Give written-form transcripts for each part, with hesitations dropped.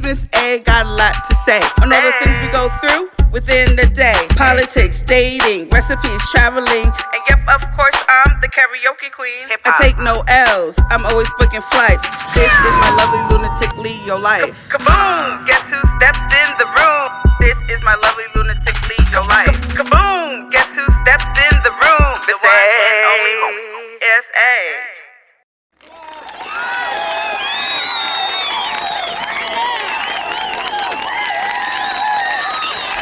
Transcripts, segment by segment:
Miss A got a lot to say on all the things we go through within the day. Politics, dating, recipes, traveling, and yep, of course, I'm the karaoke queen. I take no L's, I'm always booking flights. This is my lovely lunatic Leo life. Kaboom! Guess who stepped in the room? This is my lovely lunatic Leo life. Kaboom! Guess who stepped in the room? The one and only S.A.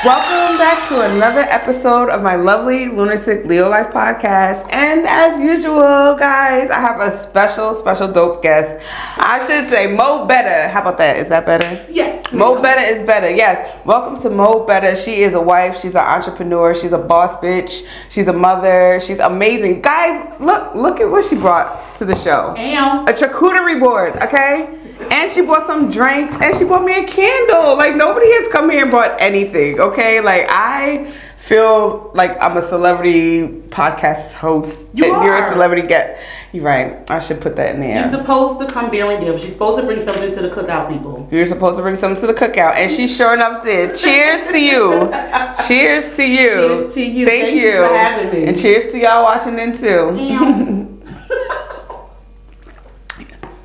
Welcome back to another episode of my lovely Lunatic Leo Life podcast. And as usual, guys, I have a special dope guest. I should say Mo Betta. How about that? Is that better? Yes. Mo Betta is better. Yes. Welcome to Mo Betta. She is a wife. She's an entrepreneur. She's a boss bitch. She's a mother. She's amazing. Guys, look at what she brought to the show. Damn. A charcuterie board, okay? And she bought some drinks, and she bought me a candle. Like, nobody has come here and bought anything, okay? Like, I feel like I'm a celebrity podcast host. You're a celebrity guest. You're right. I should put that in there. You're supposed to come bearing gifts. She's supposed to bring something to the cookout, people. You're supposed to bring something to the cookout, and she sure enough did. Cheers to you. Cheers to you. Cheers to you. Thank you for having me. And cheers to y'all watching in, too.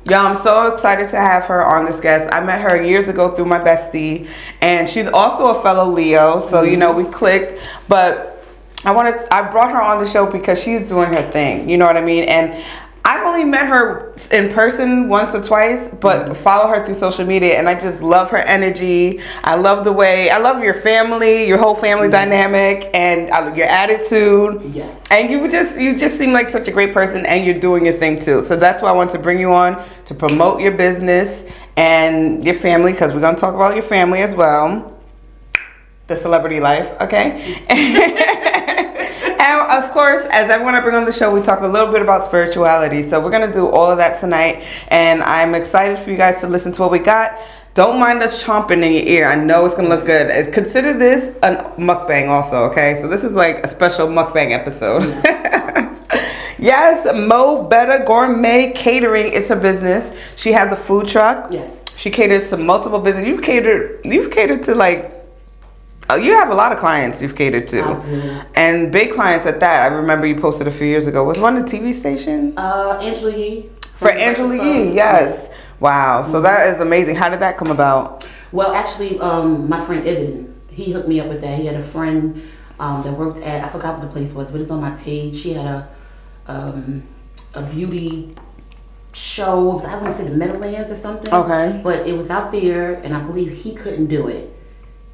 Y'all, I'm so excited to have her on this guest. I met her years ago through my bestie, and she's also a fellow Leo, so you know we clicked. But I brought her on the show because she's doing her thing. You know what I mean? And I've only met her in person once or twice, but follow her through social media, and I just love her energy. I love your family, your whole family dynamic, and your attitude. Yes. And you just seem like such a great person, and you're doing your thing too. So that's why I wanted to bring you on to promote your business and your family, because we're gonna talk about your family as well, the celebrity life, okay? And of course, as everyone I bring on the show, we talk a little bit about spirituality. So we're going to do all of that tonight. And I'm excited for you guys to listen to what we got. Don't mind us chomping in your ear. I know it's going to look good. Consider this a mukbang also, okay? So this is like a special mukbang episode. Yes, Mo Betta Gourmet Catering is her business. She has a food truck. Yes. She caters to multiple businesses. You've catered to like, you have a lot of clients you've catered to. I do. And big clients at that. I remember you posted a few years ago. Was one a TV station? Angela Yee. For Angela Yee, yes. Wow. So that is amazing. How did that come about? Well, actually, my friend Ibn, he hooked me up with that. He had a friend that worked at, I forgot what the place was, but it's on my page. She had a beauty show. I want to say the Meadowlands or something. Okay. But it was out there, and I believe he couldn't do it.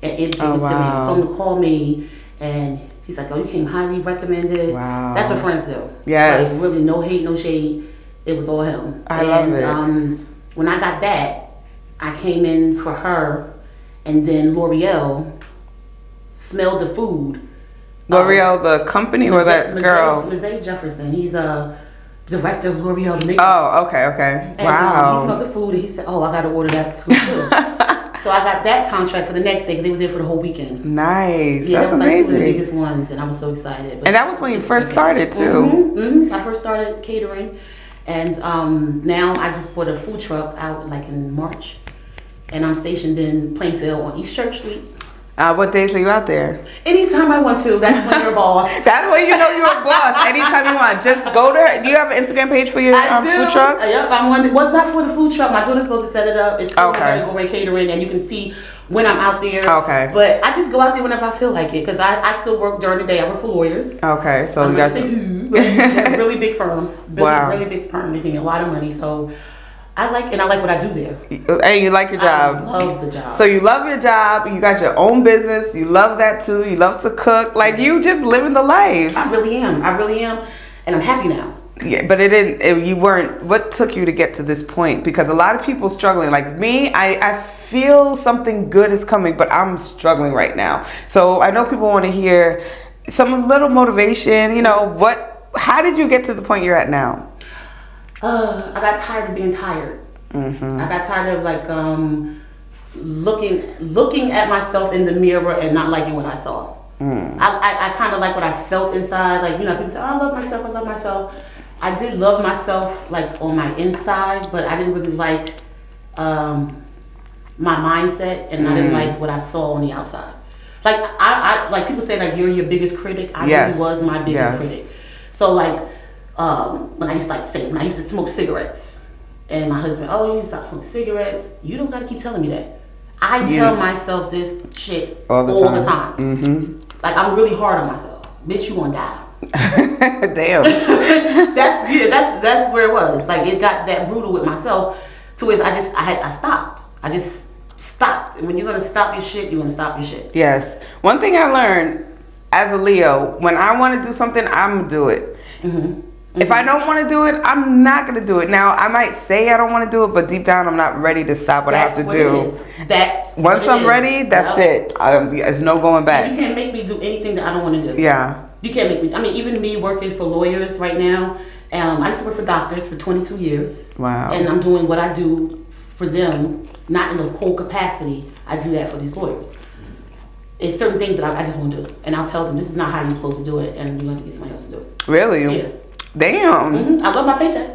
And it came to me. Wow. He told him to call me, and he's like, "Oh, you came highly recommended." Wow. That's what friends do. Yes. Like, really, no hate, no shade. It was all him. I love it. When I got that, I came in for her, and then L'Oreal smelled the food. L'Oreal, the company, or that girl? Mazay Jefferson. He's a director of L'Oreal makeup. Oh, okay. And, wow. he smelled the food, and he said, "Oh, I got to order that food too." So I got that contract for the next day because they were there for the whole weekend. Nice. Yeah, That's that was amazing. like two of the biggest ones, and I was so excited. But and that was when you first started too. I first started catering, and now I just bought a food truck out like in March, and I'm stationed in Plainfield on East Church Street. What days are you out there? Anytime I want to. That's when you're a boss. That's when you know you're a boss. Anytime you want. Just go there. Do you have an Instagram page for your food truck? Yep. What's not for the food truck? My daughter's supposed to set it up. It's for Gourmet Catering, and you can see when I'm out there. Okay. But I just go out there whenever I feel like it, because I still work during the day. I work for lawyers. Okay. So I'm you guys. They're a really big firm. Wow. Really big firm. They pay a lot of money. So I like what I do there. And you like your job. I love the job. So you love your job. You got your own business. You love that too. You love to cook. Like, you just living the life. I really am. And I'm happy now. Yeah, but you weren't. What took you to get to this point? Because a lot of people struggling. Like me, I feel something good is coming, but I'm struggling right now. So I know people want to hear some little motivation. You know, how did you get to the point you're at now? I got tired of being tired. I got tired of looking at myself in the mirror and not liking what I saw. I kind of like what I felt inside. Like, people say, "Oh, I love myself. I did love myself, like, on my inside, but I didn't really like my mindset, and I didn't like what I saw on the outside. Like I like people say like you're your biggest critic. I really was my biggest critic. So like when I used to smoke cigarettes, and my husband, oh, you need to stop smoking cigarettes. You don't got to keep telling me that. I tell myself this shit all the time. Mm-hmm. Like I'm really hard on myself. Bitch, you gonna die. Damn. That's where it was. Like it got that brutal with myself. To where I stopped. I just stopped. And when you're gonna stop your shit, you're gonna stop your shit. Yes. One thing I learned as a Leo, when I want to do something, I'm gonna do it. Mm-hmm. If I don't want to do it, I'm not going to do it. Now, I might say I don't want to do it, but deep down, I'm not ready to stop what I have to do. Once I'm ready, that's it. There's no going back. You can't make me do anything that I don't want to do. Yeah. You can't make me. I mean, even me working for lawyers right now, I used to work for doctors for 22 years. Wow. And I'm doing what I do for them, not in the whole capacity. I do that for these lawyers. It's certain things that I just won't do. And I'll tell them, this is not how you're supposed to do it, and you're going to get somebody else to do it. Really? Yeah. Damn. Mm-hmm. I love my paycheck.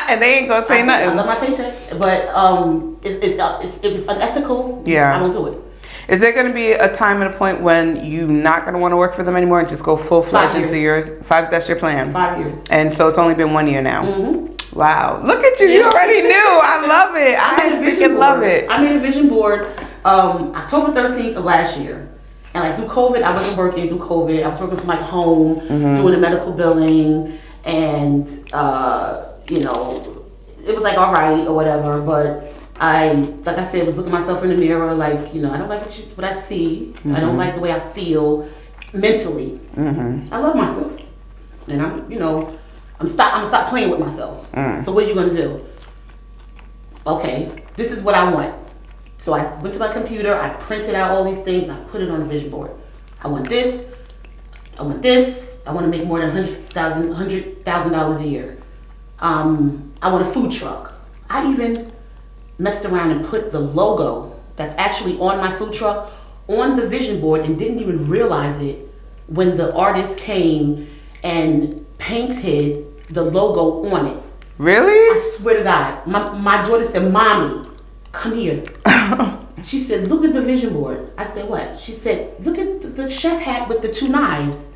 And they ain't gonna say nothing. I love my paycheck, but if it's unethical, I don't do it. Is there gonna be a time and a point when you're not gonna want to work for them anymore and just go full fledged into yours? That's your plan. 5 years. And so it's only been 1 year now. Mm-hmm. Wow. Look at you. You already knew. I love it. I freaking love it. I made a vision board October 13th of last year. And like through COVID, I wasn't working through COVID. I was working from like home, doing the medical billing, and it was like all right or whatever. But like I said, was looking myself in the mirror, like I don't like what I see. Mm-hmm. I don't like the way I feel mentally. Mm-hmm. I love myself, and I'm gonna stop playing with myself. So what are you gonna do? Okay, this is what I want. So I went to my computer, I printed out all these things, and I put it on the vision board. I want this, I want this, I want to make more than $100,000 a year. I want a food truck. I even messed around and put the logo that's actually on my food truck on the vision board and didn't even realize it when the artist came and painted the logo on it. Really? I swear to God. My daughter said, "Mommy, come here." She said, "Look at the vision board." I said, "What?" She said, "Look at the chef hat with the 2 knives."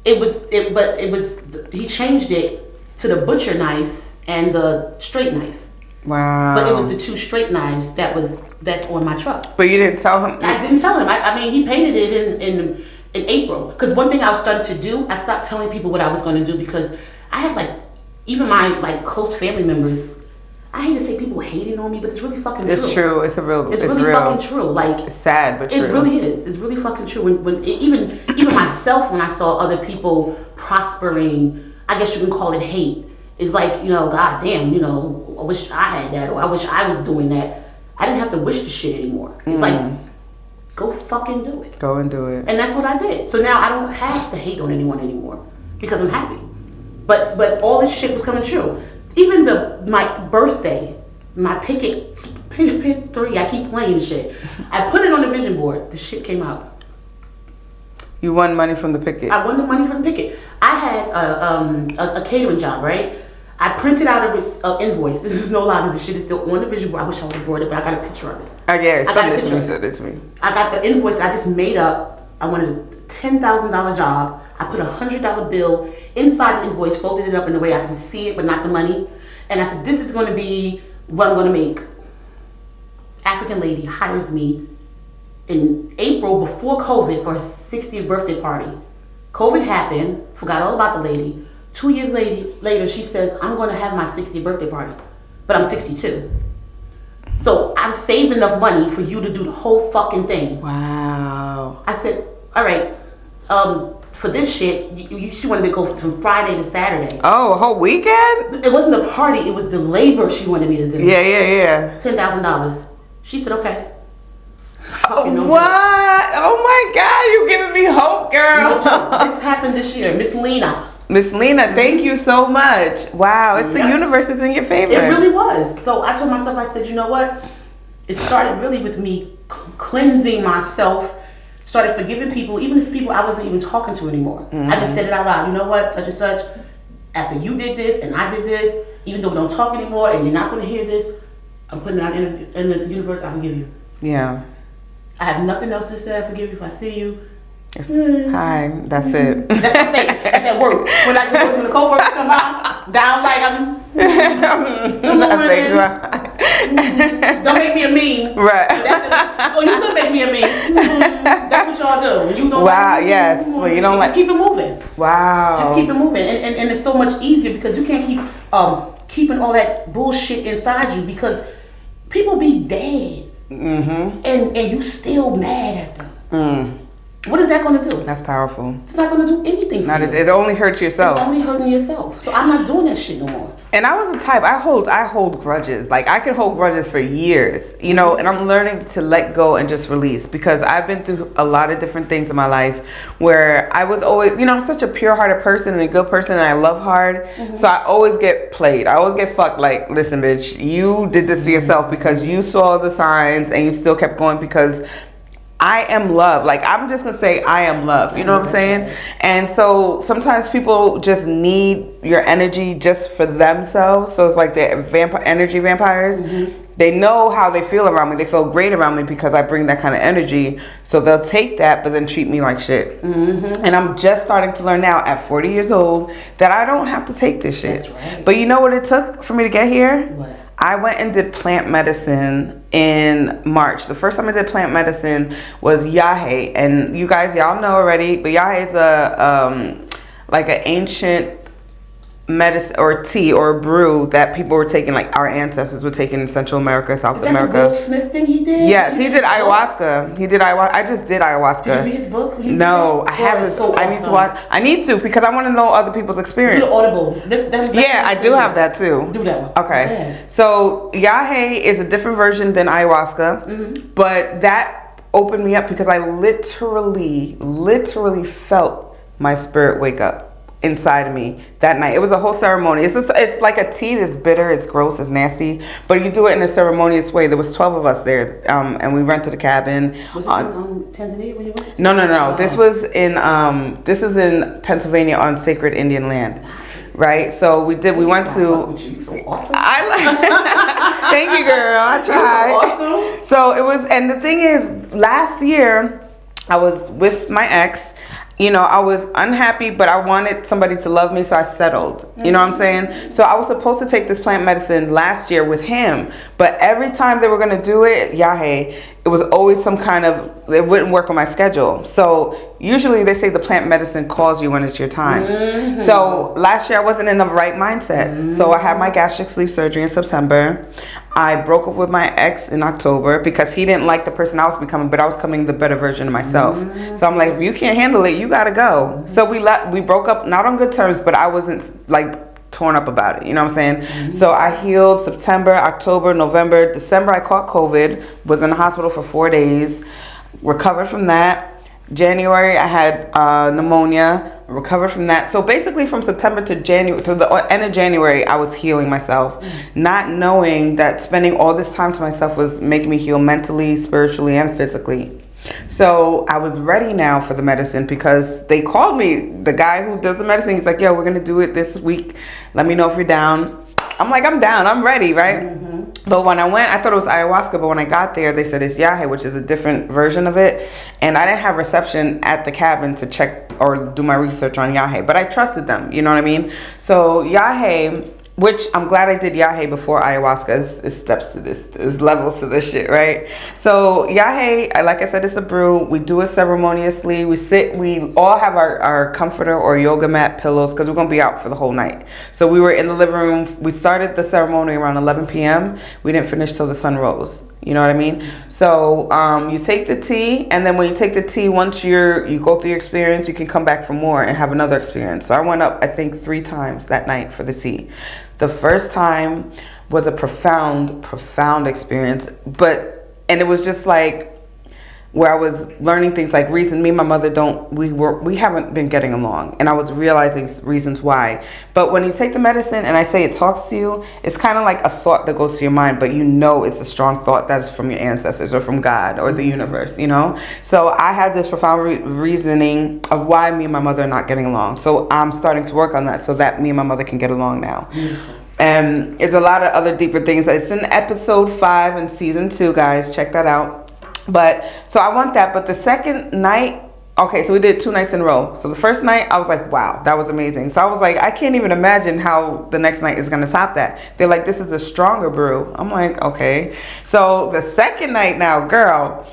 He changed it to the butcher knife and the straight knife. Wow. But it was the 2 straight knives that's on my truck. But you didn't tell him? I didn't tell him. I mean, he painted it in April. Because one thing I started to do, I stopped telling people what I was going to do because I had even my close family members. I hate to say people hating on me, but it's really fucking true. It's true. It's really real. Fucking true. It's sad, but true. It really is. It's really fucking true. When even myself, when I saw other people prospering, I guess you can call it hate. It's like, God damn, I wish I had that, or I wish I was doing that. I didn't have to wish the shit anymore. It's like, go fucking do it. Go and do it. And that's what I did. So now I don't have to hate on anyone anymore because I'm happy. But all this shit was coming true. Even my birthday, my picket 3, I keep playing shit. I put it on the vision board. The shit came out. You won money from the picket. I won the money from the picket. I had a catering job, right? I printed out an invoice. This is no lie, because the shit is still on the vision board. I wish I would have brought it, but I got a picture of it. You said it to me. I got the invoice I just made up. I wanted a $10,000 job. I put a $100 bill inside the invoice, folded it up in a way I can see it, but not the money. And I said, this is going to be what I'm going to make. African lady hires me in April before COVID for her 60th birthday party. COVID happened, forgot all about the lady. 2 years later, she says, I'm going to have my 60th birthday party, but I'm 62. So I've saved enough money for you to do the whole fucking thing. Wow. I said, all right, for this shit, she wanted me to go from Friday to Saturday. Oh, a whole weekend? It wasn't a party, it was the labor she wanted me to do. Yeah. $10,000. She said, okay. What? Oh my God, you giving me hope, girl. This happened this year. Miss Lena, thank you so much. Wow, it's the universe is in your favor. It really was. So I told myself, I said, you know what? It started really with me cleansing myself, started forgiving people, even if people I wasn't even talking to anymore. I just said it out loud. You know what? Such and such. After you did this and I did this, even though we don't talk anymore and you're not going to hear this, I'm putting it out in the universe. I forgive you. Yeah. I have nothing else to say. I forgive you if I see you. Hi, that's it. That's my thing. That's at work. When the co-workers come by, down like don't make me a meme. Right. You could make me a meme. That's what y'all do. When you don't yes. Well, you don't just keep it moving. Wow. Just keep it moving. And it's so much easier because you can't keep keeping all that bullshit inside you because people be dead. Mm-hmm. And you still mad at them. Mm. What is that going to do? That's powerful. It's not going to do anything for you. It only hurts yourself. It's only hurting yourself. So I'm not doing that shit no more. And I was the type, I hold grudges. Like I could hold grudges for years, you know, and I'm learning to let go and just release because I've been through a lot of different things in my life where I was always, you know, I'm such a pure-hearted person and a good person and I love hard. Mm-hmm. So I always get played. I always get fucked like, listen, bitch, you did this to yourself because you saw the signs and you still kept going because I am love. Like, I'm just going to say I am love. You know what I'm saying? Right. And so sometimes people just need your energy just for themselves. So it's like they're energy vampires. Mm-hmm. They know how they feel around me. They feel great around me because I bring that kind of energy. So they'll take that, but then treat me like shit. Mm-hmm. And I'm just starting to learn now at 40 years old that I don't have to take this shit. That's right. But you know what it took for me to get here? What? I went and did plant medicine in March. The first time I did plant medicine was yahe, and you guys, y'all know already, but yahe is like an ancient medicine or tea or brew that people were taking, like our ancestors were taking in Central America, South America. Is that the Will Smith thing he did? Yes, he did ayahuasca. He did ayahuasca. I just did ayahuasca. Did you read his book? No, I haven't. So I need to watch. I need to because I want to know other people's experience. Do the Audible. Yeah, I do have that too. Do that one. Okay. So yahe is a different version than ayahuasca, but that opened me up because I literally felt my spirit wake up inside of me that night. It was a whole ceremony. It's like a tea that's bitter, it's gross, it's nasty, but you do it in a ceremonious way. There was 12 of us there, and we rented a cabin. Was this in Tanzania when you went? No. Oh. This was in Pennsylvania on sacred Indian land. Nice. Right? So we went to. So awesome. Thank you, girl. I tried. Awesome. So it was, and the thing is, last year I was with my ex. You know, I was unhappy, but I wanted somebody to love me, so I settled. You know what I'm saying? So I was supposed to take this plant medicine last year with him, but every time they were going to do it, yahe, it was always some kind of, it wouldn't work on my schedule. So usually they say the plant medicine calls you when it's your time. Mm-hmm. So last year I wasn't in the right mindset. Mm-hmm. So I had my gastric sleeve surgery in September. I broke up with my ex in October because he didn't like the person I was becoming, but I was becoming the better version of myself. Mm-hmm. So I'm like, if you can't handle it, you gotta go. Mm-hmm. So we broke up, not on good terms, but I wasn't like torn up about it. You know what I'm saying? Mm-hmm. So I healed September, October, November, December. I caught COVID, was in the hospital for 4 days, recovered from that. January, I had pneumonia, recovered from that. So basically from September to January, to the end of January, I was healing myself, not knowing that spending all this time to myself was making me heal mentally, spiritually, and physically. So I was ready now for the medicine because they called me. The guy who does the medicine, he's like, yo, we're going to do it this week. Let me know if you're down. I'm like, I'm down. I'm ready, right? Mm-hmm. But when I went, I thought it was ayahuasca. But when I got there, they said it's yahe, which is a different version of it. And I didn't have reception at the cabin to check or do my research on yahe. But I trusted them. You know what I mean? So yahe, which I'm glad I did yahe before ayahuasca. Is steps to this, is levels to this shit, right? So yahe, like I said, it's a brew. We do it ceremoniously. We all have our comforter or yoga mat pillows because we're going to be out for the whole night. So we were in the living room. We started the ceremony around 11 p.m. We didn't finish till the sun rose. You know what I mean? So you take the tea, and then when you take the tea, once you go through your experience, you can come back for more and have another experience. So I went up, I think, 3 times that night for the tea. The first time was a profound experience, and it was just like where I was learning things like reason. Me and my mother we haven't been getting along, and I was realizing reasons why. But when you take the medicine, and I say it talks to you, it's kind of like a thought that goes to your mind, but you know it's a strong thought that is from your ancestors or from God or the universe, you know? So I had this profound reasoning of why me and my mother are not getting along. So I'm starting to work on that so that me and my mother can get along now. Beautiful. And there's a lot of other deeper things. It's in episode 5 in season 2, guys. Check that out. But so I want that. But the second night, okay, so we did 2 nights in a row. So the first night, I was like, wow, that was amazing. So I was like, I can't even imagine how the next night is going to top that. They're like, this is a stronger brew. I'm like, okay. So the second night now, girl,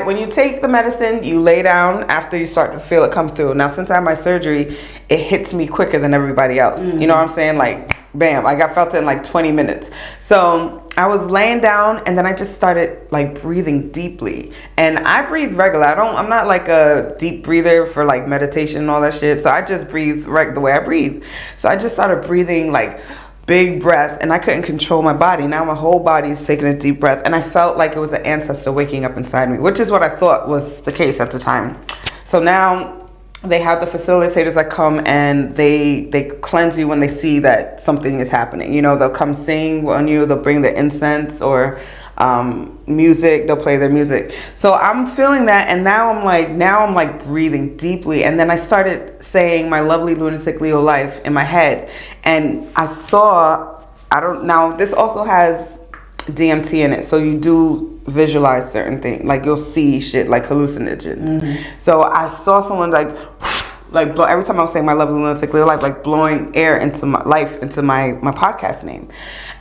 when you take the medicine, you lay down after you start to feel it come through. Now, since I had my surgery, it hits me quicker than everybody else. You know what I'm saying? Like, bam, I felt it in like 20 minutes. So I was laying down, and then I just started like breathing deeply. And I breathe regular. I'm not like a deep breather for like meditation and all that shit. So I just breathe the way I breathe. So I just started breathing like big breaths, and I couldn't control my body. Now my whole body is taking a deep breath, and I felt like it was an ancestor waking up inside me, which is what I thought was the case at the time. So now they have the facilitators that come, and they cleanse you when they see that something is happening. You know, they'll come sing on you, they'll bring the incense or music, they'll play their music. So I'm feeling that, and now I'm like breathing deeply. And then I started saying my lovely lunatic Leo life in my head, and I saw, now this also has DMT in it, so you do visualize certain things, like you'll see shit like hallucinogens. So I saw someone like blow, every time I was saying my lovely lunatic Leo life, like blowing air into my life, into my podcast name.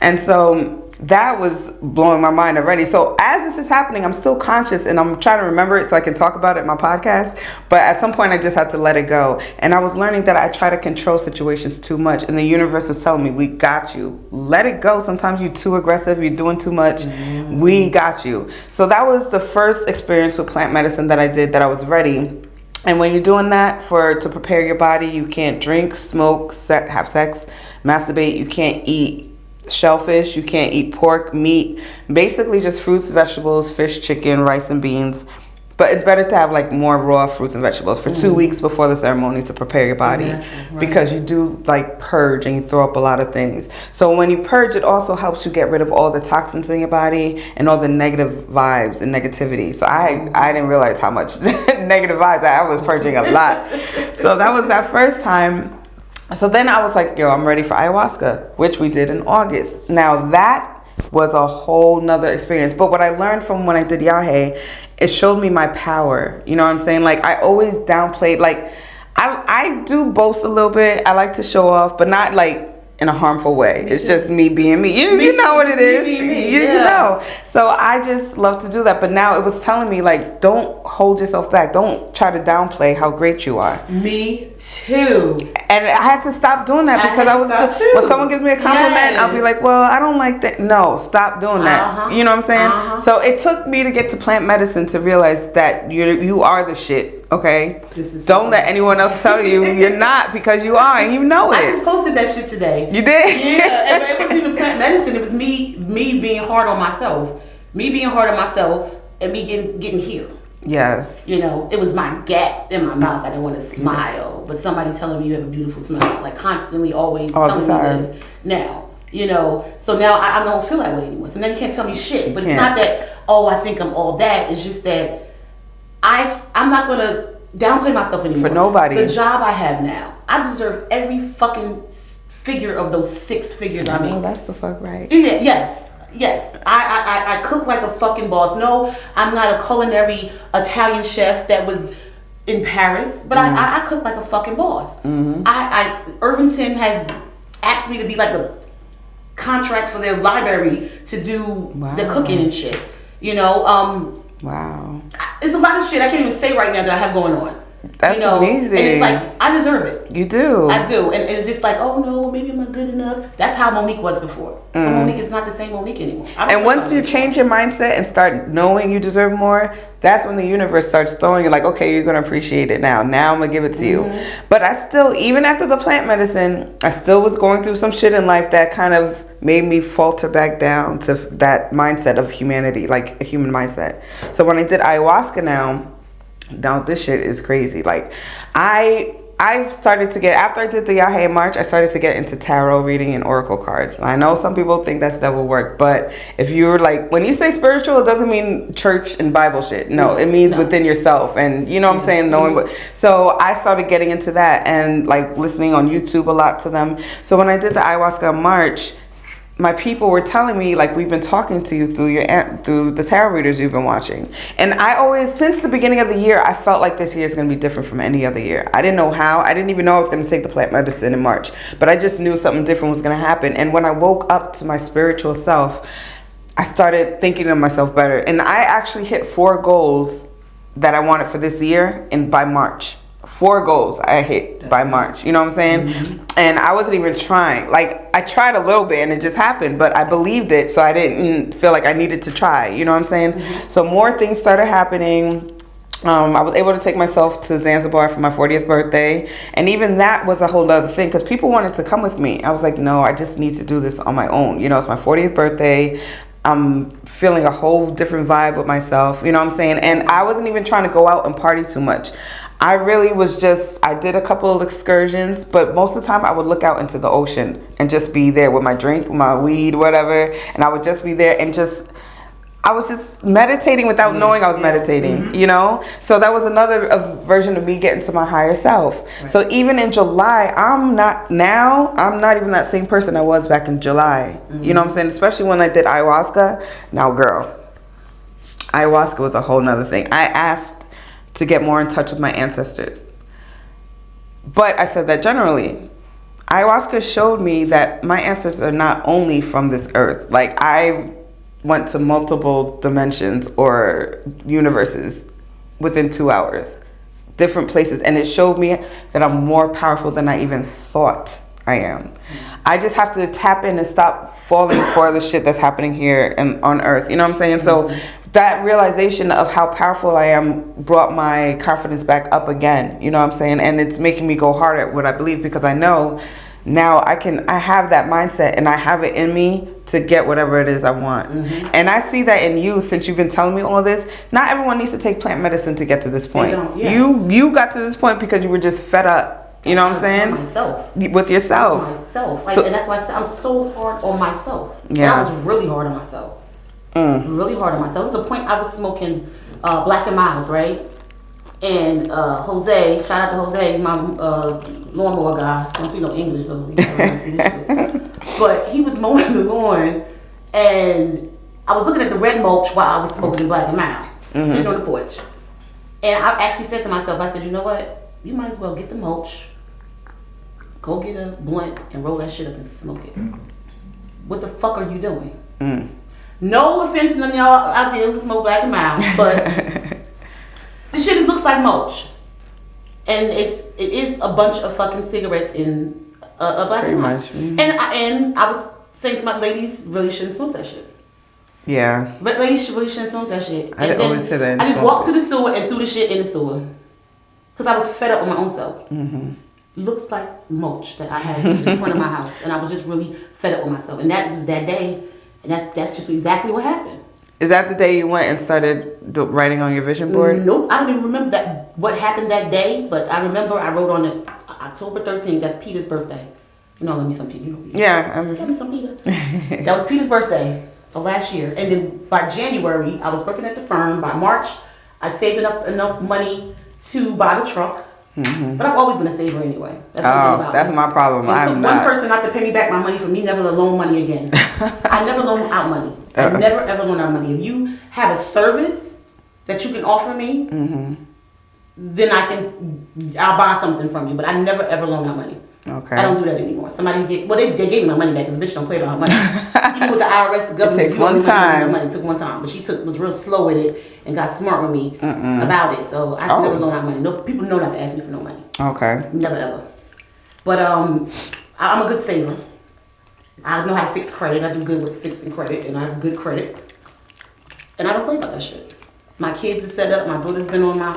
And so that was blowing my mind already. So as this is happening, I'm still conscious, and I'm trying to remember it so I can talk about it in my podcast. But at some point, I just had to let it go. And I was learning that I try to control situations too much, and the universe was telling me, we got you. Let it go. Sometimes you're too aggressive. You're doing too much. We got you. So that was the first experience with plant medicine that I did, that I was ready. And when you're doing that to prepare your body, you can't drink, smoke, have sex, masturbate. You can't eat shellfish, you can't eat pork, meat, basically just fruits, vegetables, fish, chicken, rice, and beans. But it's better to have like more raw fruits and vegetables for 2 weeks before the ceremony to prepare your body, because you do like purge and you throw up a lot of things. So when you purge, it also helps you get rid of all the toxins in your body and all the negative vibes and negativity. So I didn't realize how much negative vibes I was purging a lot. So that was that first time. So then I was like, yo, I'm ready for ayahuasca, which we did in August. Now that was a whole nother experience. But what I learned from when I did Yahe, it showed me my power. You know what I'm saying? Like, I always downplayed, like, I do boast a little bit. I like to show off, but not like in a harmful way. It's just me being me. You know what it is. You know. So I just love to do that. But now it was telling me, like, don't hold yourself back. Don't try to downplay how great you are. Me too. And I had to stop doing that, because when someone gives me a compliment, I'll be like, well, I don't like that. No, stop doing that. You know what I'm saying? So it took me to get to plant medicine to realize that you are the shit. Okay, don't let anyone else tell you you're not, because you are, and you know it. I just posted that shit today. You did? Yeah, and it wasn't even plant medicine. It was me being hard on myself, and me getting here. Yes. You know, it was my gap in my mouth. I didn't want to smile, but somebody telling me you have a beautiful smile, like constantly, always telling me this. Now, you know, so now I don't feel that way anymore. So now you can't tell me shit. But it's not that, I think I'm all that. It's just that I'm not going to downplay myself anymore. For nobody. The job I have now, I deserve every fucking figure of those 6 figures I mean. That's the fuck right. Yeah, yes. I cook like a fucking boss. No, I'm not a culinary Italian chef that was in Paris, but I cook like a fucking boss. Irvington has asked me to be like a contract for their library to do the cooking and shit. You know, wow. It's a lot of shit I can't even say right now that I have going on. That's amazing. And it's like, I deserve it. You do. I do. And it's just like, oh no, maybe I'm not good enough. That's how Monique was before. But Monique is not the same Monique anymore. And once you change your mindset and start knowing you deserve more, that's when the universe starts throwing you like, okay, you're going to appreciate it now. Now I'm going to give it to you. But I still, even after the plant medicine, I still was going through some shit in life that kind of made me falter back down to that mindset of humanity, like a human mindset. So when I did ayahuasca now this shit is crazy. Like I started to get, after I did the Yahe in March, I started to get into tarot reading and oracle cards. And I know some people think that's devil work, but if you're like, when you say spiritual, it doesn't mean church and Bible shit. No, it means within yourself. And you know what I'm saying? Knowing what. So I started getting into that and like listening on YouTube a lot to them. So when I did the ayahuasca in March, my people were telling me, like, we've been talking to you through the tarot readers you've been watching. And I always, since the beginning of the year, I felt like this year is going to be different from any other year. I didn't know how. I didn't even know I was going to take the plant medicine in March. But I just knew something different was going to happen. And when I woke up to my spiritual self, I started thinking of myself better. And I actually hit 4 goals that I wanted for this year by March. 4 goals I hit by March. You know what I'm saying? Mm-hmm. And I wasn't even trying. Like, I tried a little bit and it just happened, but I believed it, so I didn't feel like I needed to try. You know what I'm saying? Mm-hmm. So more things started happening. I was able to take myself to Zanzibar for my 40th birthday. And even that was a whole other thing because people wanted to come with me. I was like, no, I just need to do this on my own. You know, it's my 40th birthday. I'm feeling a whole different vibe with myself. You know what I'm saying? And I wasn't even trying to go out and party too much. I really was I did a couple of excursions, but most of the time I would look out into the ocean and just be there with my drink, my weed, whatever. And I would just be there and I was just meditating without knowing I was meditating, you know? So that was another version of me getting to my higher self. Right. So even in July, I'm not even that same person I was back in July. Mm-hmm. You know what I'm saying? Especially when I did ayahuasca. Now, girl, ayahuasca was a whole nother thing. I asked to get more in touch with my ancestors. But I said that generally. Ayahuasca showed me that my ancestors are not only from this earth. Like, I went to multiple dimensions or universes within 2 hours. Different places. And it showed me that I'm more powerful than I even thought I am. I just have to tap in and stop falling for the shit that's happening here and on earth. You know what I'm saying? So that realization of how powerful I am brought my confidence back up again. You know what I'm saying? And it's making me go hard at what I believe because I know now I have that mindset and I have it in me to get whatever it is I want. Mm-hmm. And I see that in you since you've been telling me all this. Not everyone needs to take plant medicine to get to this point. Yeah. You got to this point because you were just fed up. You know what I'm saying? Myself. With yourself. With myself. Like, and that's why I was so hard on myself. Yeah. And I was really hard on myself. Really hard on myself. There was a point I was smoking Black and Miles, right? And Jose, shout out to Jose, my lawnmower guy. I don't see no English, so he don't see this shit. But he was mowing the lawn, and I was looking at the red mulch while I was smoking the Black and Miles, sitting on the porch. And I actually said to myself, I said, you know what? You might as well get the mulch, go get a blunt, and roll that shit up and smoke it. What the fuck are you doing? No offense to none of y'all out there who smoke Black and Miles, but this shit looks like mulch. And it is a bunch of fucking cigarettes in a Black and Miles. And I was saying to my ladies, really shouldn't smoke that shit. Yeah. But ladies really shouldn't smoke that shit. And I always say that. I just walked to the sewer and threw the shit in the sewer. Because I was fed up with my own self. Looks like mulch that I had in front of my house. And I was just really fed up with myself. And that was that day. And that's just exactly what happened. Is that the day you went and started writing on your vision board? Nope. I don't even remember what happened that day. But I remember I wrote on it October 13th. That's Peter's birthday. You know, let me some Peter. You know Peter. Yeah. Let me some Peter. That was Peter's birthday of last year. And then by January, I was working at the firm. By March, I saved enough money to buy the truck. But I've always been a saver anyway. That's my problem. It took one person not to pay me back my money for me never to loan money again. I never loan out money. I never ever loan out money. If you have a service that you can offer me, then I'll buy something from you. But I never ever loan out money. Okay. I don't do that anymore. They gave me my money back because the bitch don't play about money. Even with the IRS, the government, it takes one time. Money. It took one time, but she was real slow with it and got smart with me about it. So I never loan out money. No, people know not to ask me for no money. Okay. Never ever. But I'm a good saver. I know how to fix credit. I do good with fixing credit, and I have good credit. And I don't play about that shit. My kids are set up. My daughter's been on my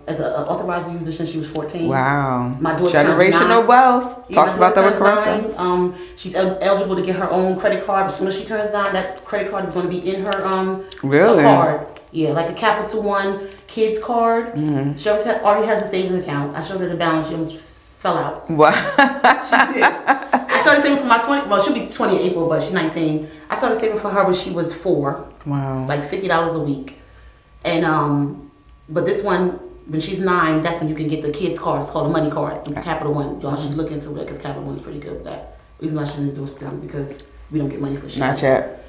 as an authorized user since she was 14. Wow. My daughter generational wealth. Talked about that with Carissa. She's eligible to get her own credit card. As soon as she turns 9, that credit card is going to be in her really? Her card. Yeah, like a Capital One kids card. She already has a savings account. I showed her the balance. She almost fell out. What? She did. I started saving for my 20. Well, she'll be 20 in April, but she's 19. I started saving for her when she was 4. Wow. Like $50 a week, and but this one, when she's 9, that's when you can get the kids card. It's called a money card. Capital One. Y'all should look into it because Capital One's pretty good with that. even though I shouldn't endorse them because we don't get money for shit. Not yet.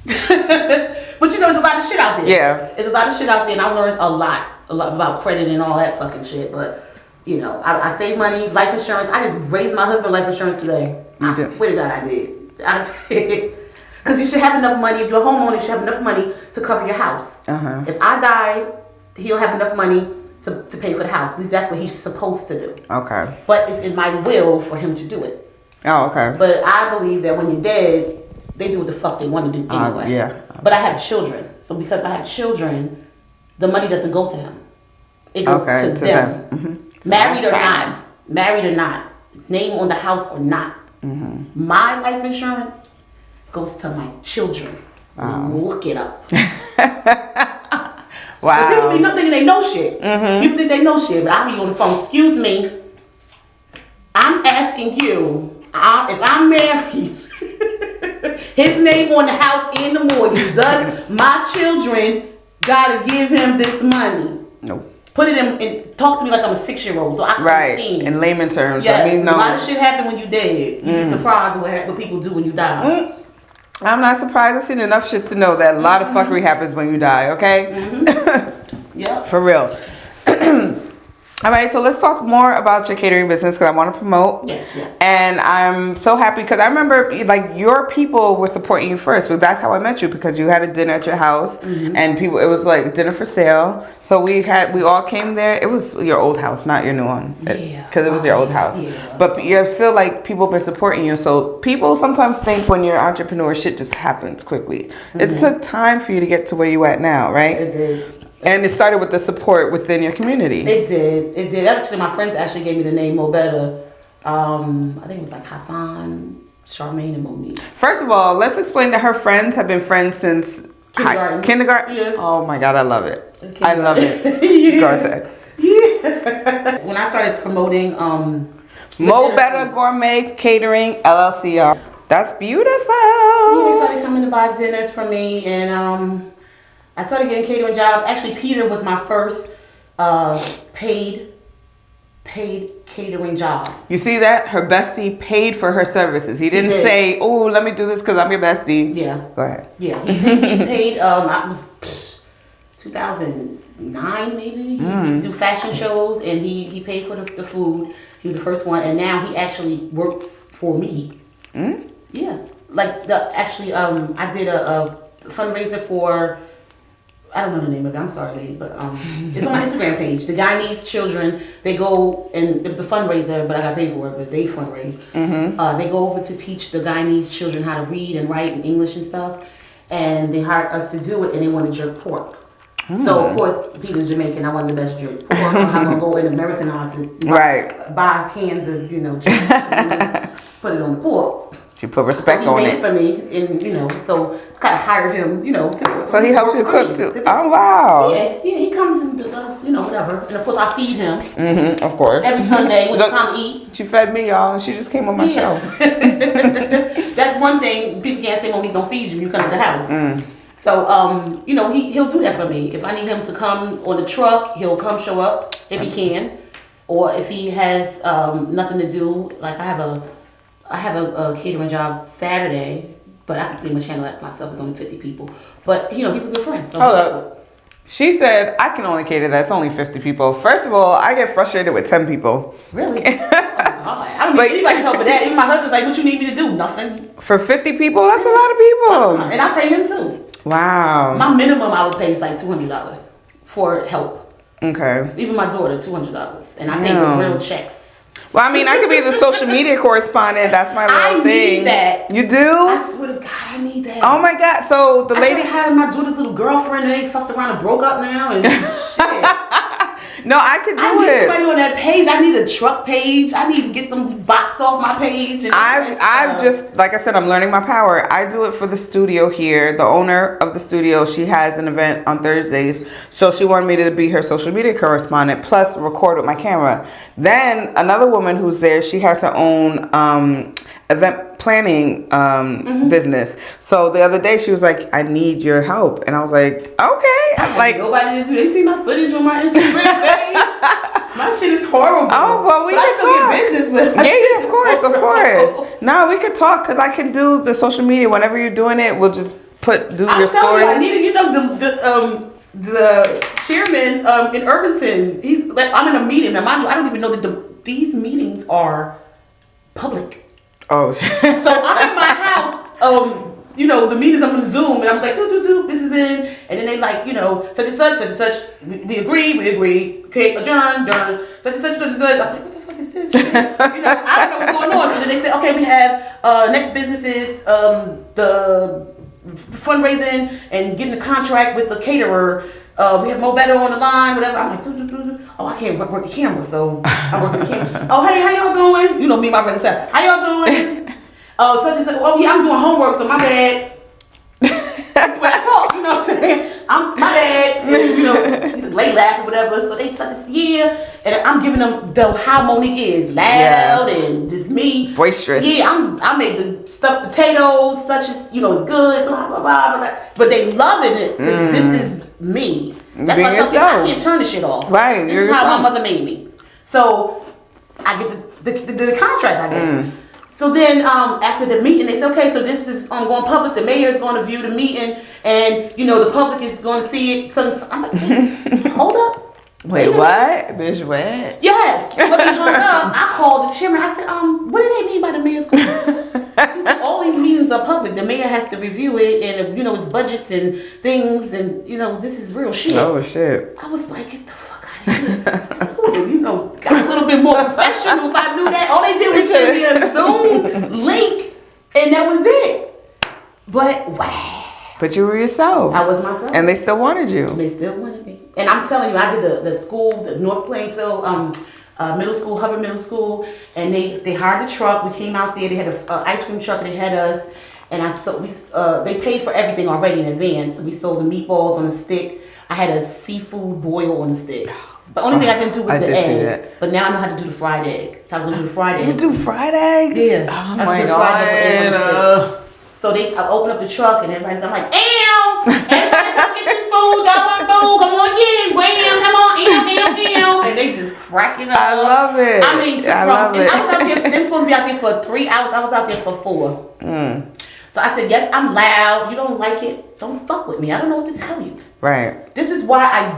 But there's a lot of shit out there. Yeah. There's a lot of shit out there, and I learned a lot about credit and all that fucking shit. But, I save money, life insurance. I just raised my husband life insurance today. I swear to God I did. Because you should have enough money. If you're a homeowner, you should have enough money to cover your house. Uh-huh. If I die, he'll have enough money to pay for the house. At least that's what he's supposed to do. Okay. But it's in my will for him to do it. Oh, okay. But I believe that when you're dead, they do what the fuck they want to do anyway. Yeah. But I have children. So because I have children, the money doesn't go to him. It goes to them. Mm-hmm. Married or not, name on the house or not. Mm-hmm. My life insurance goes to my children. Look it up. Wow. People be thinking they know shit. Mm-hmm. People think they know shit, but I'll be on the phone. Excuse me. I'm asking you, if I'm married, his name on the house and the mortgage, does my children gotta give him this money? Nope. Put it in talk to me like I'm a 6-year-old so I can understand. In layman terms. Yes, I mean, no. a lot of shit happen when you dead. You'd be surprised what people do when you die. I'm not surprised. I've seen enough shit to know that a lot of fuckery happens when you die, okay? Yeah. For real. All right, so let's talk more about your catering business because I want to promote. Yes. And I'm so happy because I remember like your people were supporting you first, but that's how I met you because you had a dinner at your house and it was like dinner for sale. So we all came there. It was your old house, not your new one. Yeah. Because it was your old house. Yeah. But I feel like people have been supporting you. So people sometimes think when you're an entrepreneur, shit just happens quickly. It took time for you to get to where you at now, right? It did. And it started with the support within your community. It did. Actually, my friends actually gave me the name Betta. I think it was like Hassan, Charmaine, and Monique. First of all, let's explain that her friends have been friends since kindergarten. Yeah. Oh my God, I love it. Okay. I love it. Yeah. Go ahead. Yeah. When I started promoting Betta Gourmet Catering LLC. That's beautiful. Yeah, they started coming to buy dinners from me, and I started getting catering jobs. Actually, Peter was my first paid catering job. You see that? Her bestie paid for her services. He didn't say, "Oh, let me do this because I'm your bestie." Yeah. Go ahead. Yeah, he paid. I was 2009 maybe. He used to do fashion shows, and he paid for the food. He was the first one, and now he actually works for me. Yeah, like I did a fundraiser for. I don't know the name of it. I'm sorry, lady, but it's on my Instagram page. The Guy Needs Children. They go and it was a fundraiser, but I got paid for it. But they fundraise. They go over to teach the Guy Needs Children how to read and write in English and stuff. And they hired us to do it, and they wanted jerk pork. So of course, Peter's Jamaican. I wanted the best jerk pork. I'm gonna go in Americanize it. Buy cans of jerk and put it on the pork. She put respect so on made it for me, and so kind of hired him, to. So he helps you cook too. Oh wow! Yeah, he comes and does, whatever. And of course, I feed him. Of course. Every Sunday when it's time to eat. She fed me, y'all. And she just came on my show. That's one thing people can't say. Monique don't feed you. You come to the house. So he'll do that for me. If I need him to come on the truck, he'll come show up if he can, or if he has nothing to do. Like I have a catering job Saturday, but I can pretty much handle that myself. It's only 50 people. But, he's a good friend. So hold up. She said, I can only cater that. It's only 50 people. First of all, I get frustrated with 10 people. Really? Oh, God. I don't need anybody's help with that. Even my husband's like, what you need me to do? Nothing. For 50 people? That's a lot of people. And I pay him too. Wow. My minimum I would pay is like $200 for help. Okay. Even my daughter, $200. And I pay with real checks. Well, I mean, I could be the social media correspondent. That's my little thing. I need that. You do? I swear to God, I need that. Oh my God! So the lady had my daughter's little girlfriend, and they fucked around and broke up now, and shit. No, I could do it. I need somebody on that page. I need a truck page. I need to get them bots off my page. And I've just, like I said, I'm learning my power. I do it for the studio here. The owner of the studio, she has an event on Thursdays. So she wanted me to be her social media correspondent, plus record with my camera. Then another woman who's there, she has her own event planning business. So the other day she was like, I need your help. And I was like, okay. I'm like, nobody is. They see my footage on my Instagram page. My shit is horrible. Oh, well, we but can I still talk. get business with. Yeah, of course. No, we could talk because I can do the social media. Whenever you're doing it, we'll just do your stories. I need to, you know, the chairman in Irvington. He's like, I'm in a meeting. Now, mind you, I don't even know that these meetings are public. Oh. So I'm in my house. You know, the meetings I'm on Zoom, and I'm like, this is in, and then they like, you know, such and such. We agree. Okay, adjourn, such and such. I'm like, what the fuck is this? You know, I don't know what's going on. So then they say, okay, we have next businesses, the fundraising and getting a contract with the caterer. We have Betta on the line, whatever. I'm like, oh, I can't work the camera, so I work the camera. Oh, hey, how y'all doing? You know me, my brother said, how y'all doing? Such and such. Oh yeah, I'm doing homework, so my bad. That's what I talk, you know what I'm saying? My bad. You know, late laugh or whatever. So they such as and I'm giving them how Monique is, loud and just me, boisterous. Yeah, I made the stuffed potatoes, such as it's good, blah blah blah blah. But they loving it because this is me. That's why I tell people I can't turn this shit off. Right, this is how my mother made me. So I get the contract, I guess. So then after the meeting, they said, okay, so this is going public. The mayor is going to view the meeting, and the public is going to see it. So I'm like, hold up. Wait, what? Bitch, what? Yes. So when we hung up, I called the chairman. I said, what do they mean by the mayor's going? He said, all these meetings are public. The mayor has to review it, and it's budgets and things, and this is real shit. Oh shit. I was like, get the fuck out of here. I said, got a little bit more professional if I knew that. All they did was send me a Zoom link, and that was it. But wow. But you were yourself. I was myself. And they still wanted you. They still wanted me. And I'm telling you, I did the school, the North Plainfield middle school, Hubbard Middle School, and they hired a truck. We came out there. They had an ice cream truck, and they had us. And they paid for everything already in advance. So we sold the meatballs on a stick. I had a seafood boil on a stick. The only thing I didn't do was the egg. But now I know how to do the fried egg. So I was going to do the fried egg. You do fried egg? Yeah. Oh my God. So I open up the truck and everybody's like, "Ew! Everybody come get this food. Y'all want food? Come on, yeah, wham, come on, ew." And they just cracking up. I love it. I mean, I was out there. They were supposed to be out there for 3 hours. I was out there for 4. So I said, yes, I'm loud. You don't like it? Don't fuck with me. I don't know what to tell you. Right. This is why I'm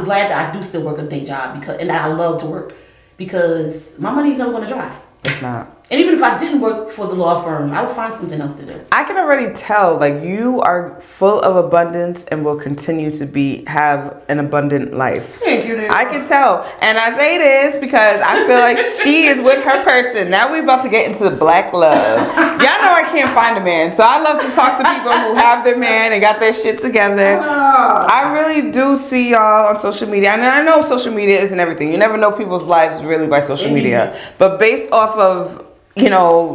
glad that I do still work a day job and I love to work because my money's never going to dry. It's not. And even if I didn't work for the law firm, I would find something else to do. I can already tell, you are full of abundance and will continue to have an abundant life. Thank you, Nick. I can tell. And I say this because I feel like she is with her person. Now we're about to get into the black love. Y'all know I can't find a man. So I love to talk to people who have their man and got their shit together. I really do see y'all on social media. And I know social media isn't everything. You never know people's lives really by social media. But based off of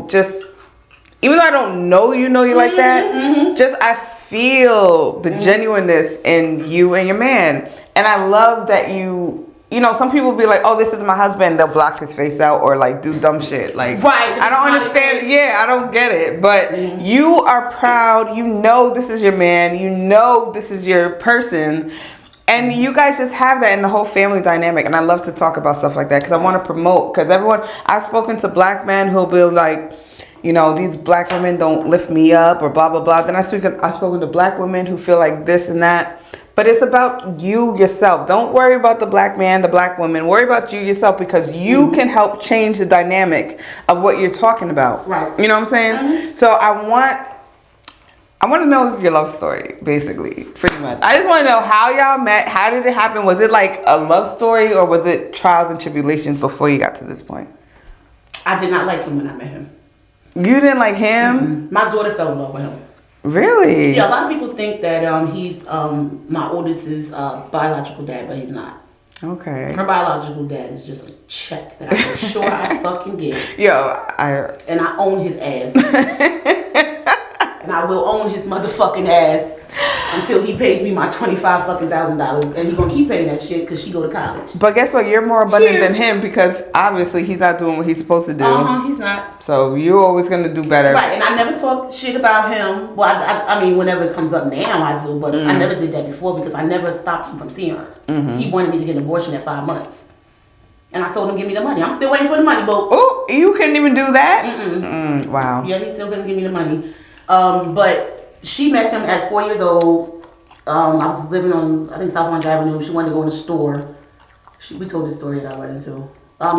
just even though I don't know you like that, just I feel the genuineness in you and your man. And I love that some people be like, oh, this is my husband, they'll block his face out or do dumb shit. Right. I don't understand. Yeah, I don't get it. But you are proud, this is your man, this is your person. And you guys just have that in the whole family dynamic. And I love to talk about stuff like that because I want to promote. Because I've spoken to black men who'll be like, these black women don't lift me up or blah, blah, blah. Then I've spoken to black women who feel like this and that. But it's about you yourself. Don't worry about the black man, the black woman. Worry about you yourself because you can help change the dynamic of what you're talking about. Right. You know what I'm saying? Mm-hmm. So I want to know your love story, basically, pretty much. I just want to know how y'all met. How did it happen? Was it like a love story or was it trials and tribulations before you got to this point? I did not like him when I met him. You didn't like him? Mm-hmm. My daughter fell in love with him. Really? Yeah, a lot of people think that he's my oldest's biological dad, but he's not. Okay. Her biological dad is just a check that I'm sure I fucking get. And I own his ass. And I will own his motherfucking ass. until he pays me my $25,000, and he gonna keep paying that shit because she go to college. But guess what? You're more abundant than him because obviously he's not doing what he's supposed to do. He's not. So you're always gonna do better. Right, and I never talk shit about him. Well, I mean, whenever it comes up now, I do, but I never did that before because I never stopped him from seeing her. He wanted me to get an abortion at 5 months. And I told him, give me the money. I'm still waiting for the money, boo. Oh, you couldn't even do that? Wow. Yeah, he's still going to give me the money. But she met him at 4 years old. I was living on, I think, South Orange Avenue. She wanted to go in the store. We told this story that I went into.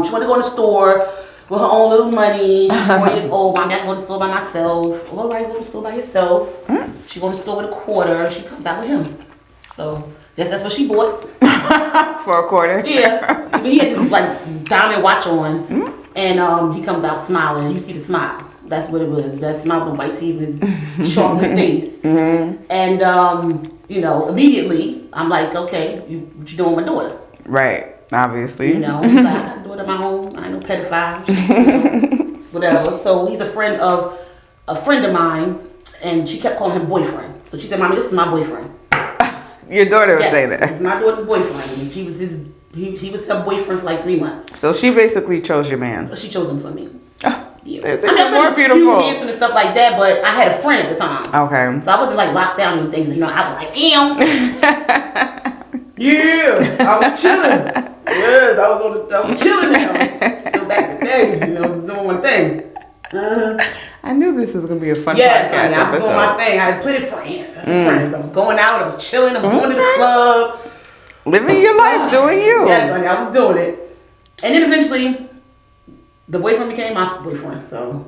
She wanted to go in the store with her own little money. She's 4 years old. I'm not going to the store by myself. All right, go to the store by yourself. She going to the store with a quarter. She comes out with him. So, yes, that's what she bought. For a quarter? Yeah. But he had this like diamond watch on. And he comes out smiling. You see the smile. That's what it was. That smile with white teeth and his chocolate face. And, you know, immediately, I'm like, okay, what you doing with my daughter? Right. Obviously. You know, he's like, I got a daughter of my own. I ain't no pedophile. You know, whatever. So he's a friend of mine. And she kept calling him boyfriend. So she said, Mommy, this is my boyfriend. Your daughter would say that. This is my daughter's boyfriend. And he was her boyfriend for like 3 months. So she basically chose your man. She chose him for me. Yeah. More beautiful. Handsome and stuff like that, but I had a friend at the time. Okay. So I wasn't like locked down and things. You know, I was like, yeah, I was chilling. Yes, I was chilling now. Go back to the day, you know, I was doing my thing. I knew this was gonna be a fun podcast. Yes, I was doing my thing. I had plenty of friends. I was going out. I was chilling. I was going to the club. Living your life, doing you. Yes, honey, I was doing it. And then eventually, the boyfriend became my boyfriend. So,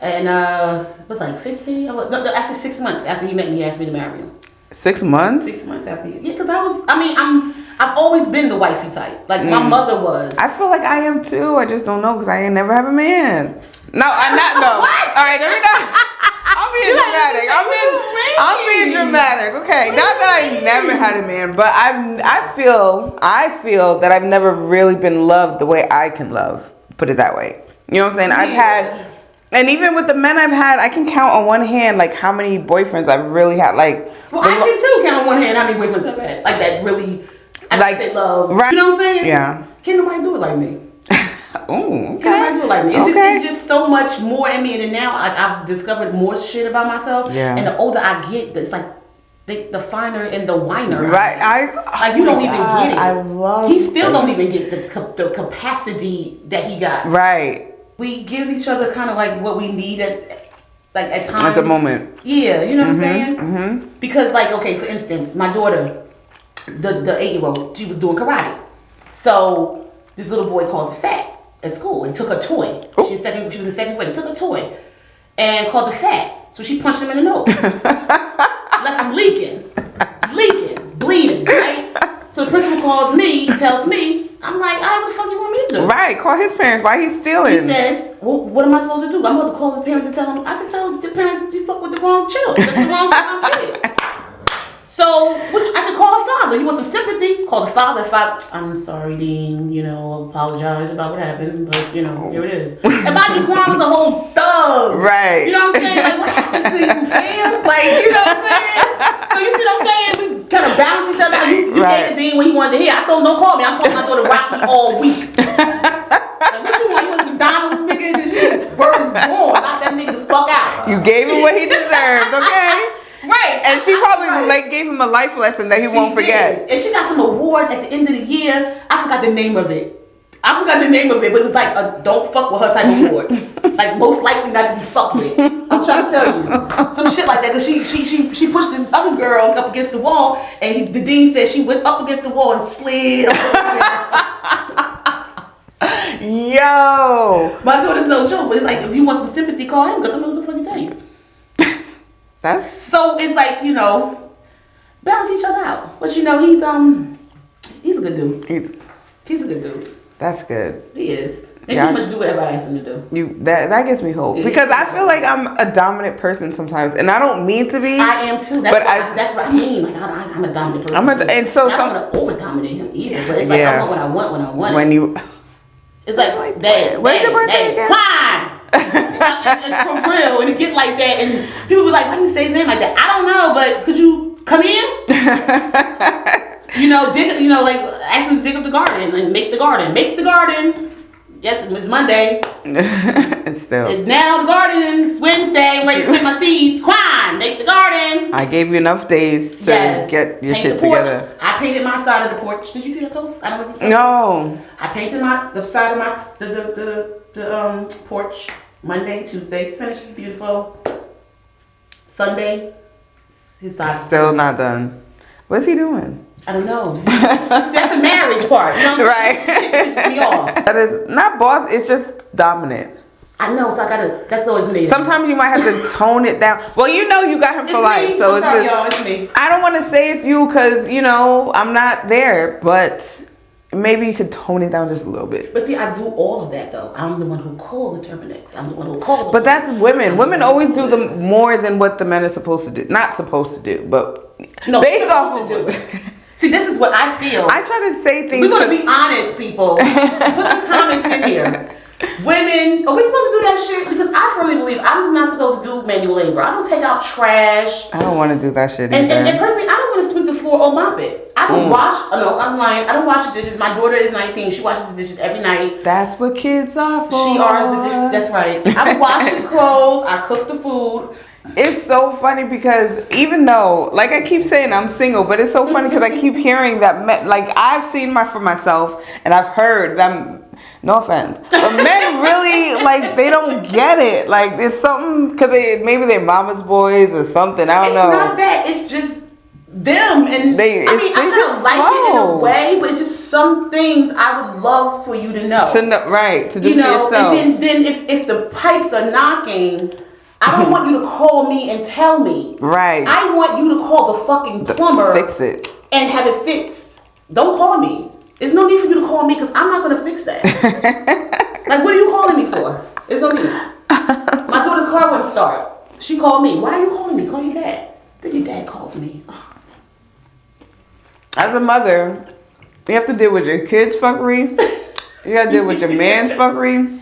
and it was like 15. No, actually 6 months after he met me, he asked me to marry him. 6 months? 6 months after. Yeah, because I've always been the wifey type. Like my mother was. I feel like I am too. I just don't know because I ain't never have a man. No, I'm not. No. All right, let me not. I'm being dramatic. I'm being dramatic. Okay, not that I never had a man, but I feel that I've never really been loved the way I can love. Put it that way. You know what I'm saying? I've had, and even with the men I've had, I can count on one hand like how many boyfriends I've really had. Like, well, I can too count on one hand how many boyfriends I've had. Like that really, like say love. Right. You know what I'm saying? Yeah. Can't nobody do it like me. Oh, okay. Can't nobody do it like me. It's just so much more in me, and then now I've discovered more shit about myself. Yeah. And the older I get, it's like the finer and the whiner. Right. Like you don't even get it. I love. He still don't even get the capacity that he got. Right. We give each other kind of like what we need at times. At the moment. Yeah, you know what I'm saying? Mm-hmm. Because like, okay, for instance, my daughter, the 8-year-old, she was doing karate. So this little boy called her fat at school and took her toy. She was in second grade. Took her toy and called her fat. So she punched him in the nose. Left him leaking, bleeding, right? So the principal calls me, tells me, I'm like, what the fuck you want me to do? Right, call his parents. Why he's stealing? He says, well, what am I supposed to do? I'm going to call his parents and tell them. I said, tell the parents that you fuck with the wrong child. The wrong kid. So, I said, call her father. You want some sympathy? Call the father. I'm sorry, Dean. You know, apologize about what happened. But, you know, here it is. And mind you, Quan was a whole thug. Right. You know what I'm saying? Like, what happened to you, fam? Like, you know what I'm saying? So, you see what I'm saying? We kind of balance each other out. You gave the Dean what he wanted to hear. I told him, don't call me. I'm calling my daughter Rocky all week. Like, what you want? You want McDonald's, nigga? Because you word is born. Knock that nigga the fuck out. You gave him what he deserved, okay? Right. And she probably gave him a life lesson that he won't forget. And she got some award at the end of the year. I forgot the name of it. But it was like a don't fuck with her type of award. Like most likely not to be fucked with. I'm trying to tell you. Some shit like that. Because she pushed this other girl up against the wall. And the dean said she went up against the wall and slid. Yo. My daughter's no joke. But it's like, if you want some sympathy, call him. Because I'm not going to fucking tell you. So it's like, you know, balance each other out. But you know, he's a good dude. He's a good dude. That's good. He is. They pretty much do whatever I ask him to do. That gives me hope because I feel like I'm a dominant person sometimes, and I don't mean to be. I am too. That's what I mean. Like I'm a dominant person. And so I don't want to over dominate him either. But it's like I want what I want when I want it. It's like Dad. When's your birthday again? Fine. It's for real, and it get like that, and people be like, "Why do you say his name like that?" I don't know, but could you come here. Like ask them to dig up the garden and make the garden. Make the garden. Yes, it's Monday. It's now the garden. It's Wednesday. I'm ready to plant my seeds. Come on, make the garden. I gave you enough days to get your shit together. I painted my side of the porch. Did you see the post? I don't know if you saw this. I painted the side of the porch. Monday, Tuesday, it's finished. It's beautiful. Sunday, his side. Still not done. What's he doing? I don't know. See, that's the marriage part. You know what I'm right. saying? Shit pisses me off. That is not boss. It's just dominant. I know. So I gotta. That's always me. Sometimes you might have to tone it down. Well, you got him for life, me. so It's me. I don't want to say it's you because I'm not there, but maybe you could tone it down just a little bit. But see, I do all of that though. I'm the one who call the terminix. I'm the one who call. But that's women. Women always do more than what the men are supposed to do. Not supposed to do, but based off of do. See, this is what I feel. I try to say things. We're gonna be honest, people. Put the comments in here. Women, are we supposed to do that shit? Because I firmly believe I'm not supposed to do manual labor. I don't take out trash. I don't want to do that shit either. And personally, I don't want to sweep the floor or mop it. I don't wash. Oh no, I'm lying. I don't wash the dishes. My daughter is 19. She washes the dishes every night. That's what kids are for. She irons the dishes. That's right. I wash his clothes. I cook the food. It's so funny because even though, like I keep saying I'm single, but it's so funny because I keep hearing that I've seen for myself and I've heard them. No offense, but men really they don't get it. Like it's something because maybe they're mama's boys or something. I don't know. It's not that. It's just them and I kind of like it in a way, but it's just some things I would love for you to know. To know, right? To do for yourself. And then if the pipes are knocking. I don't want you to call me and tell me. Right. I want you to call the fucking plumber. Fix it. And have it fixed. Don't call me. There's no need for you to call me because I'm not going to fix that. Like, what are you calling me for? There's no need. My daughter's car wouldn't start. She called me. Why are you calling me? Call your dad. Then your dad calls me. As a mother, you have to deal with your kids' fuckery. You got to deal with your man's fuckery.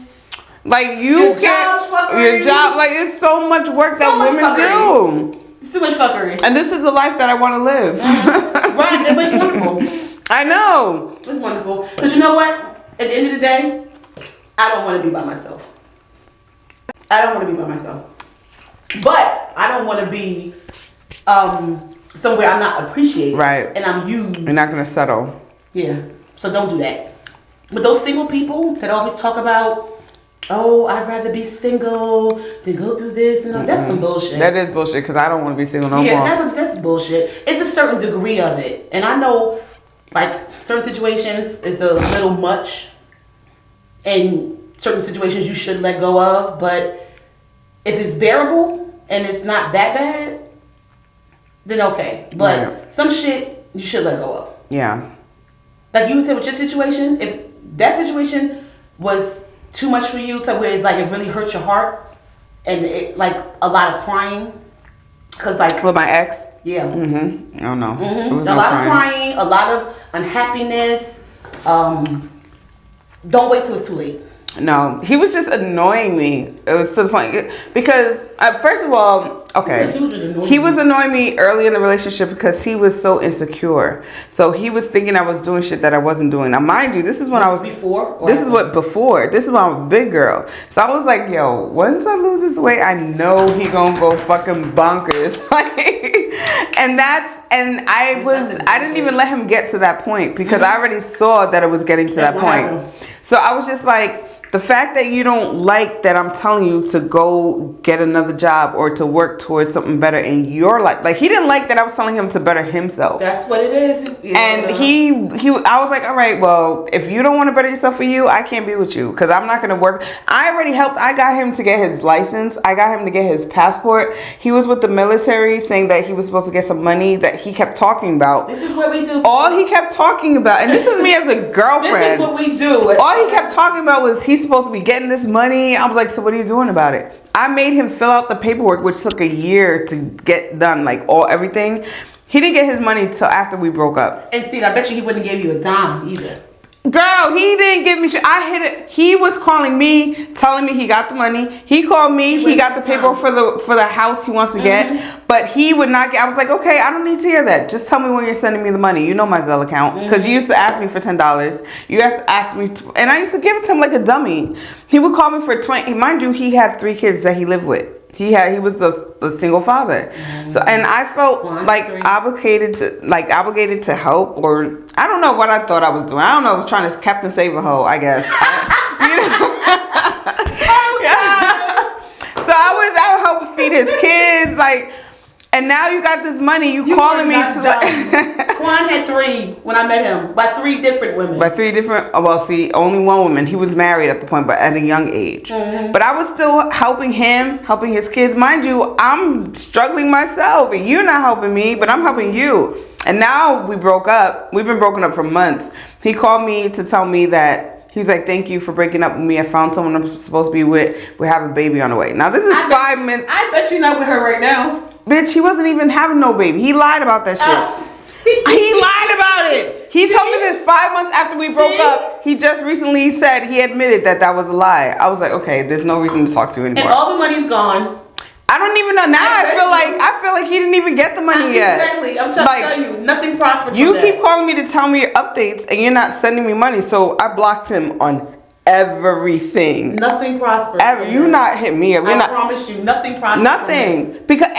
Like your job, it's so much work that women do. It's too much fuckery. And this is the life that I want to live. Right, but it's wonderful. I know. It's wonderful. Because you know what? At the end of the day, I don't want to be by myself. I don't want to be by myself. But I don't want to be somewhere I'm not appreciated. Right. And I'm used. You're not going to settle. Yeah. So don't do that. But those single people that always talk about, oh, I'd rather be single than go through this and all. That's some bullshit. That is bullshit because I don't want to be single no more. Yeah, that's bullshit. It's a certain degree of it. And I know, certain situations is a little much. And certain situations you should let go of. But if it's bearable and it's not that bad, then okay. But some shit you should let go of. Yeah. Like you said with your situation, if that situation was too much for you to where it's it really hurts your heart and it a lot of crying because with my ex, yeah, I don't know, a lot of crying, a lot of unhappiness. Don't wait till it's too late. No, he was just annoying me. It was to the point because first of all, okay, he was annoying me early in the relationship because he was so insecure. So he was thinking I was doing shit that I wasn't doing. Now, mind you, this is when I was before. This is when I was a big girl. So I was like, yo, once I lose this weight, I know he gonna go fucking bonkers. And I didn't even let him get to that point because I already saw that it was getting to that point. So I was just like, the fact that you don't like that I'm telling you to go get another job or to work towards something better in your life. Like, he didn't like that I was telling him to better himself. That's what it is. Yeah. And I was like, all right, well, if you don't want to better yourself for you, I can't be with you because I'm not going to work. I already helped. I got him to get his license. I got him to get his passport. He was with the military saying that he was supposed to get some money that he kept talking about. This is what we do. All he kept talking about, and this is me as a girlfriend. This is what we do. All he kept talking about was he's supposed to be getting this money. I was like, so what are you doing about it? I made him fill out the paperwork, which took a year to get done, everything. He didn't get his money till after we broke up. And see, I bet you he wouldn't give you a dime either. Girl, he didn't give me shit. I hit it. He was calling me, telling me he got the money. He called me. He got the paperwork for the house he wants to get. But he would not get. I was like, okay, I don't need to hear that. Just tell me when you're sending me the money. You know my Zelle account, because you used to ask me for $10. You used to ask me, and I used to give it to him like a dummy. He would call me for 20. Mind you, he had 3 kids that he lived with. He was the single father. So, and I felt obligated to help, or I don't know what I thought I was doing. I don't know, I was trying to Captain Save a Hoe, I guess. So I would help feed his kids, like. And now you got this money. You calling me to Quan had 3 when I met him, by 3 different women. By 3 different. Well, see, only one woman. He was married at the point, but at a young age. But I was still helping him, helping his kids. Mind you, I'm struggling myself, and you're not helping me, but I'm helping you. And now we broke up. We've been broken up for months. He called me to tell me that. He was like, thank you for breaking up with me. I found someone I'm supposed to be with. We have a baby on the way. Now, this is 5 minutes. I bet you're not with her right now. Bitch, he wasn't even having no baby. He lied about that shit. He lied about it. He told me this 5 months after we broke up. He just recently said he admitted that was a lie. I was like, okay, there's no reason to talk to you anymore. And all the money's gone. I don't even know. Now I feel like he didn't even get the money yet. Exactly. I'm trying to tell you, nothing prospered. You keep calling me to tell me your updates, and you're not sending me money. So I blocked him on everything. Nothing prospered. You not hit me up. I promise you, nothing prospered. Nothing. Because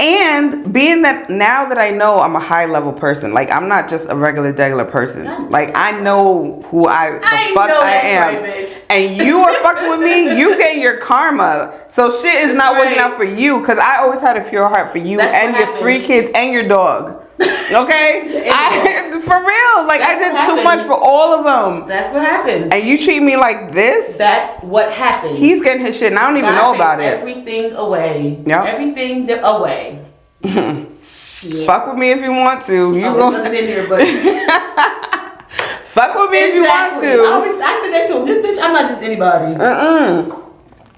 and being that now that I know I'm a high level person, like I'm not just a regular person. Like I know who I am. Right, bitch. And you are fucking with me, you get your karma. So shit is not working out for you, because I always had a pure heart for you and your 3 kids and your dog. Okay? For real. Like I did too much for all of them. That's what happened. And you treat me like this? That's what happened. He's getting his shit and I don't even know about it. Everything away. Yep. Everything away. Fuck with me if you want to. There's nothing in here, but fuck with me if you want to. I said that to him. This bitch, I'm not just anybody.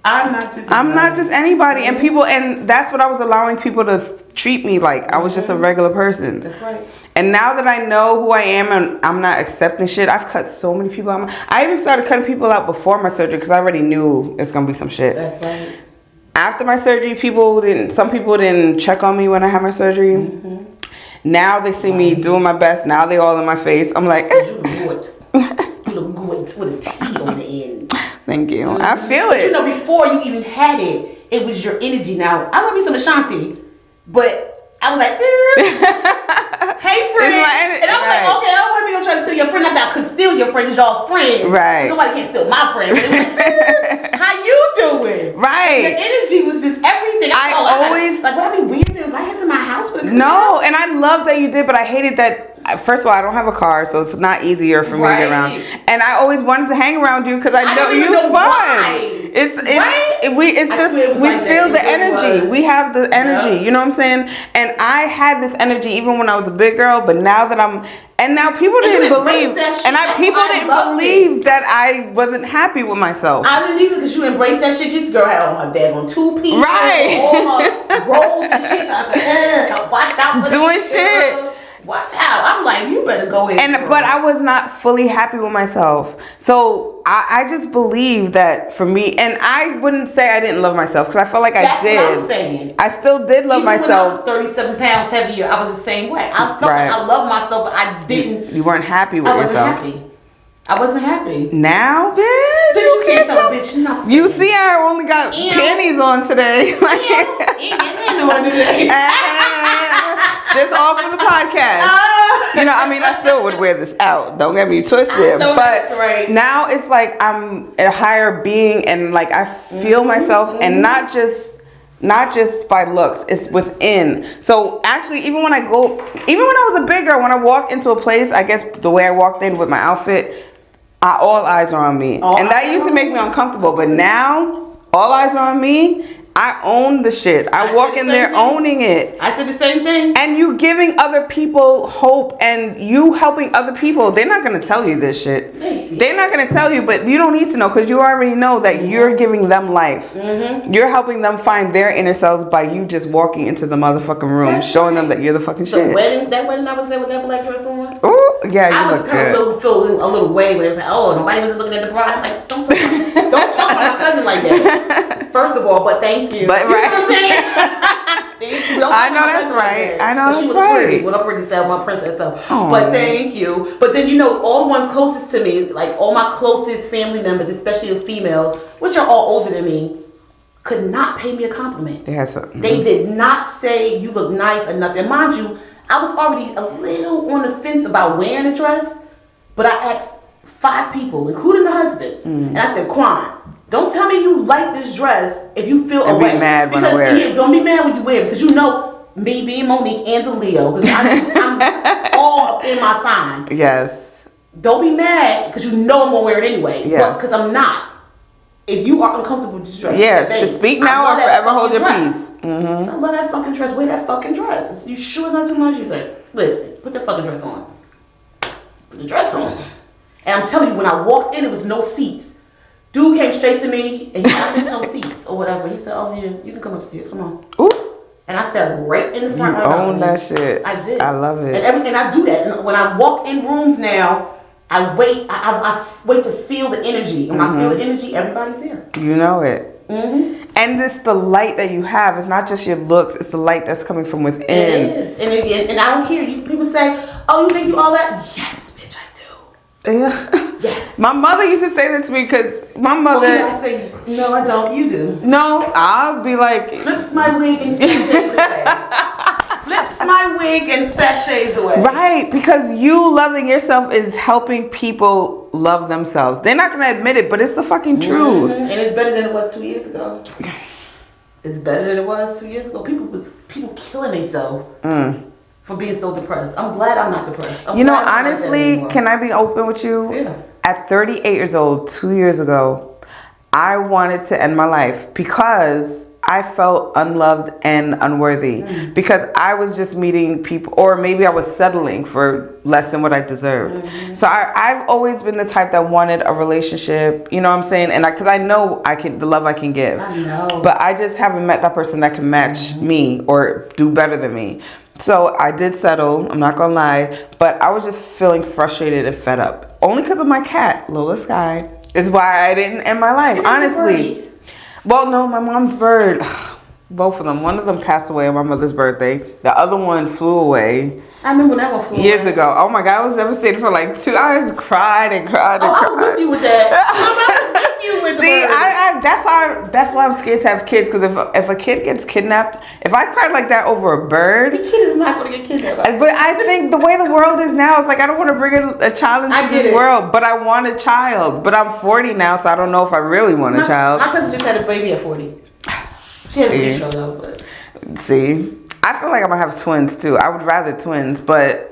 I'm not just anybody. And people, and that's what I was allowing people to treat me like. I was just a regular person. That's right. And now that I know who I am and I'm not accepting shit, I've cut so many people out. I even started cutting people out before my surgery because I already knew it's gonna be some shit. That's right. After my surgery, some people didn't check on me when I had my surgery. Now they see me doing my best. Now they all in my face. I'm like, you look good with a T on the end. Thank you. I feel it. You know, before you even had it, it was your energy. Now, I love me some Ashanti, but I was like, hey friend. And I was like, okay, I don't want to think I'm trying to steal your friend. Not that I could steal your friend, because y'all friends. Right. Nobody can steal my friend. But it was like, how you doing? Right. And the energy was just everything. I always would I be weird to invite her to my house? No, and I love that you did, but I hated that. First of all, I don't have a car, so it's not easier for me to get around. And I always wanted to hang around you because I know you're fun. Why. We feel the energy. We have the energy. Yeah. You know what I'm saying? And I had this energy even when I was a big girl, but now that now people didn't believe, people didn't believe that I wasn't happy with myself. I didn't either, because you embraced that shit. This girl had on her daggone 2-piece, right? All her rolls and shit. I was like, watch out, doing shit. Watch out. I'm like, you better go ahead. But I was not fully happy with myself. So I just believe that for me, and I wouldn't say I didn't love myself, because I felt like I did. That's what I'm saying. I still did love myself. When I was 37 pounds heavier, I was the same way. I felt like I loved myself, but I didn't. You weren't happy with yourself. I wasn't happy. Now, bitch, you can't tell a bitch nothing. You see, I only got panties on today. Just all for the podcast. I still would wear this out. Don't get me twisted. But now it's like I'm a higher being, and like I feel myself, and not just by looks, it's within. So actually, even when I was a big girl, when I walk into a place, I guess the way I walked in with my outfit, all eyes are on me. And that used to make me uncomfortable. But now, all eyes are on me, I own the shit. I walk in there owning it. I said the same thing. And you giving other people hope and you helping other people. They're not going to tell you this shit. They're not going to tell you, but you don't need to know because you already know that you're giving them life. You're helping them find their inner selves by you just walking into the motherfucking room, showing them that you're the fucking shit. That wedding I was there with that black dress on. Oh, yeah, you I look was kind of feeling a little way when it was like, oh, nobody was looking at the bride. I'm like, don't talk about my cousin like that. First of all, but thank you. But you know what I'm saying? Thank you. I know that's right. I know that's right. Pretty. Well, I'm pretty self, my princess self. But thank you. But then, you know, all the ones closest to me, like all my closest family members, especially the females, which are all older than me, could not pay me a compliment. They did not say you look nice or nothing. Mind you, I was already a little on the fence about wearing a dress, but I asked 5 people, including the husband, and I said, Quan, don't tell me you like this dress if you feel away. Be mad when I wear it. Don't be mad when you wear it because you know me being Monique and the Leo because I'm all in my sign. Yes. Don't be mad because you know I'm gonna wear it anyway. Yes. Because I'm not. If you are uncomfortable with this dress, to speak now or forever hold your peace. So I love that fucking dress. Wear that fucking dress. You sure it's not too much? You say, listen, put the fucking dress on. Put the dress on. And I'm telling you, when I walked in, there was no seats. Dude came straight to me and he said, "There's no seats or whatever." He said, "Oh yeah, you can come upstairs. Come on." Ooh. And I sat right in the front. You own that shit. I did. I love it. And I do that. And when I walk in rooms now, I wait. I wait to feel the energy. And when I feel the energy, everybody's there. You know it. And it's the light that you have. It's not just your looks. It's the light that's coming from within. It is. And I don't care. People say, "Oh, you think you all that?" Yes, bitch, I do. Yeah. Yes. My mother used to say that to me because my mother. I say, no, I don't. You do. No, I'll be like. Flips my wig and sashays away. Flips my wig and sashays away. Right, because you loving yourself is helping people love themselves. They're not going to admit it, but it's the fucking truth. And it's better than it was 2 years ago. It's better than it was 2 years ago. People killing themselves. For being so depressed. I'm glad I'm not depressed. You know, honestly, can I be open with you? Yeah. At 38 years old, 2 years ago, I wanted to end my life because I felt unloved and unworthy. Because I was just meeting people, or maybe I was settling for less than what I deserved. So I've always been the type that wanted a relationship, you know what I'm saying? And because I know the love I can give. I know. But I just haven't met that person that can match me or do better than me. So I did settle, I'm not gonna lie, but I was just feeling frustrated and fed up. Only because of my cat, Lola Sky, is why I didn't end my life, honestly. Well, no, my mom's bird, both of them. One of them passed away on my mother's birthday. The other one flew away. I remember that one flew away. Years ago. Oh my God, I was devastated for like 2 hours, cried and cried and cried. I was with you with that. I was with you with the See, bird. that's why I'm scared to have kids, because if a kid gets kidnapped, if I cried like that over a bird, the kid is not going to get kidnapped. But I think the way the world is now, it's like I don't want to bring a child into this world, but I want a child. But I'm 40 now, so I don't know if I really want a child. My cousin just had a baby at 40. She had a future though, but see, I feel like I'm gonna have twins too. I would rather twins, but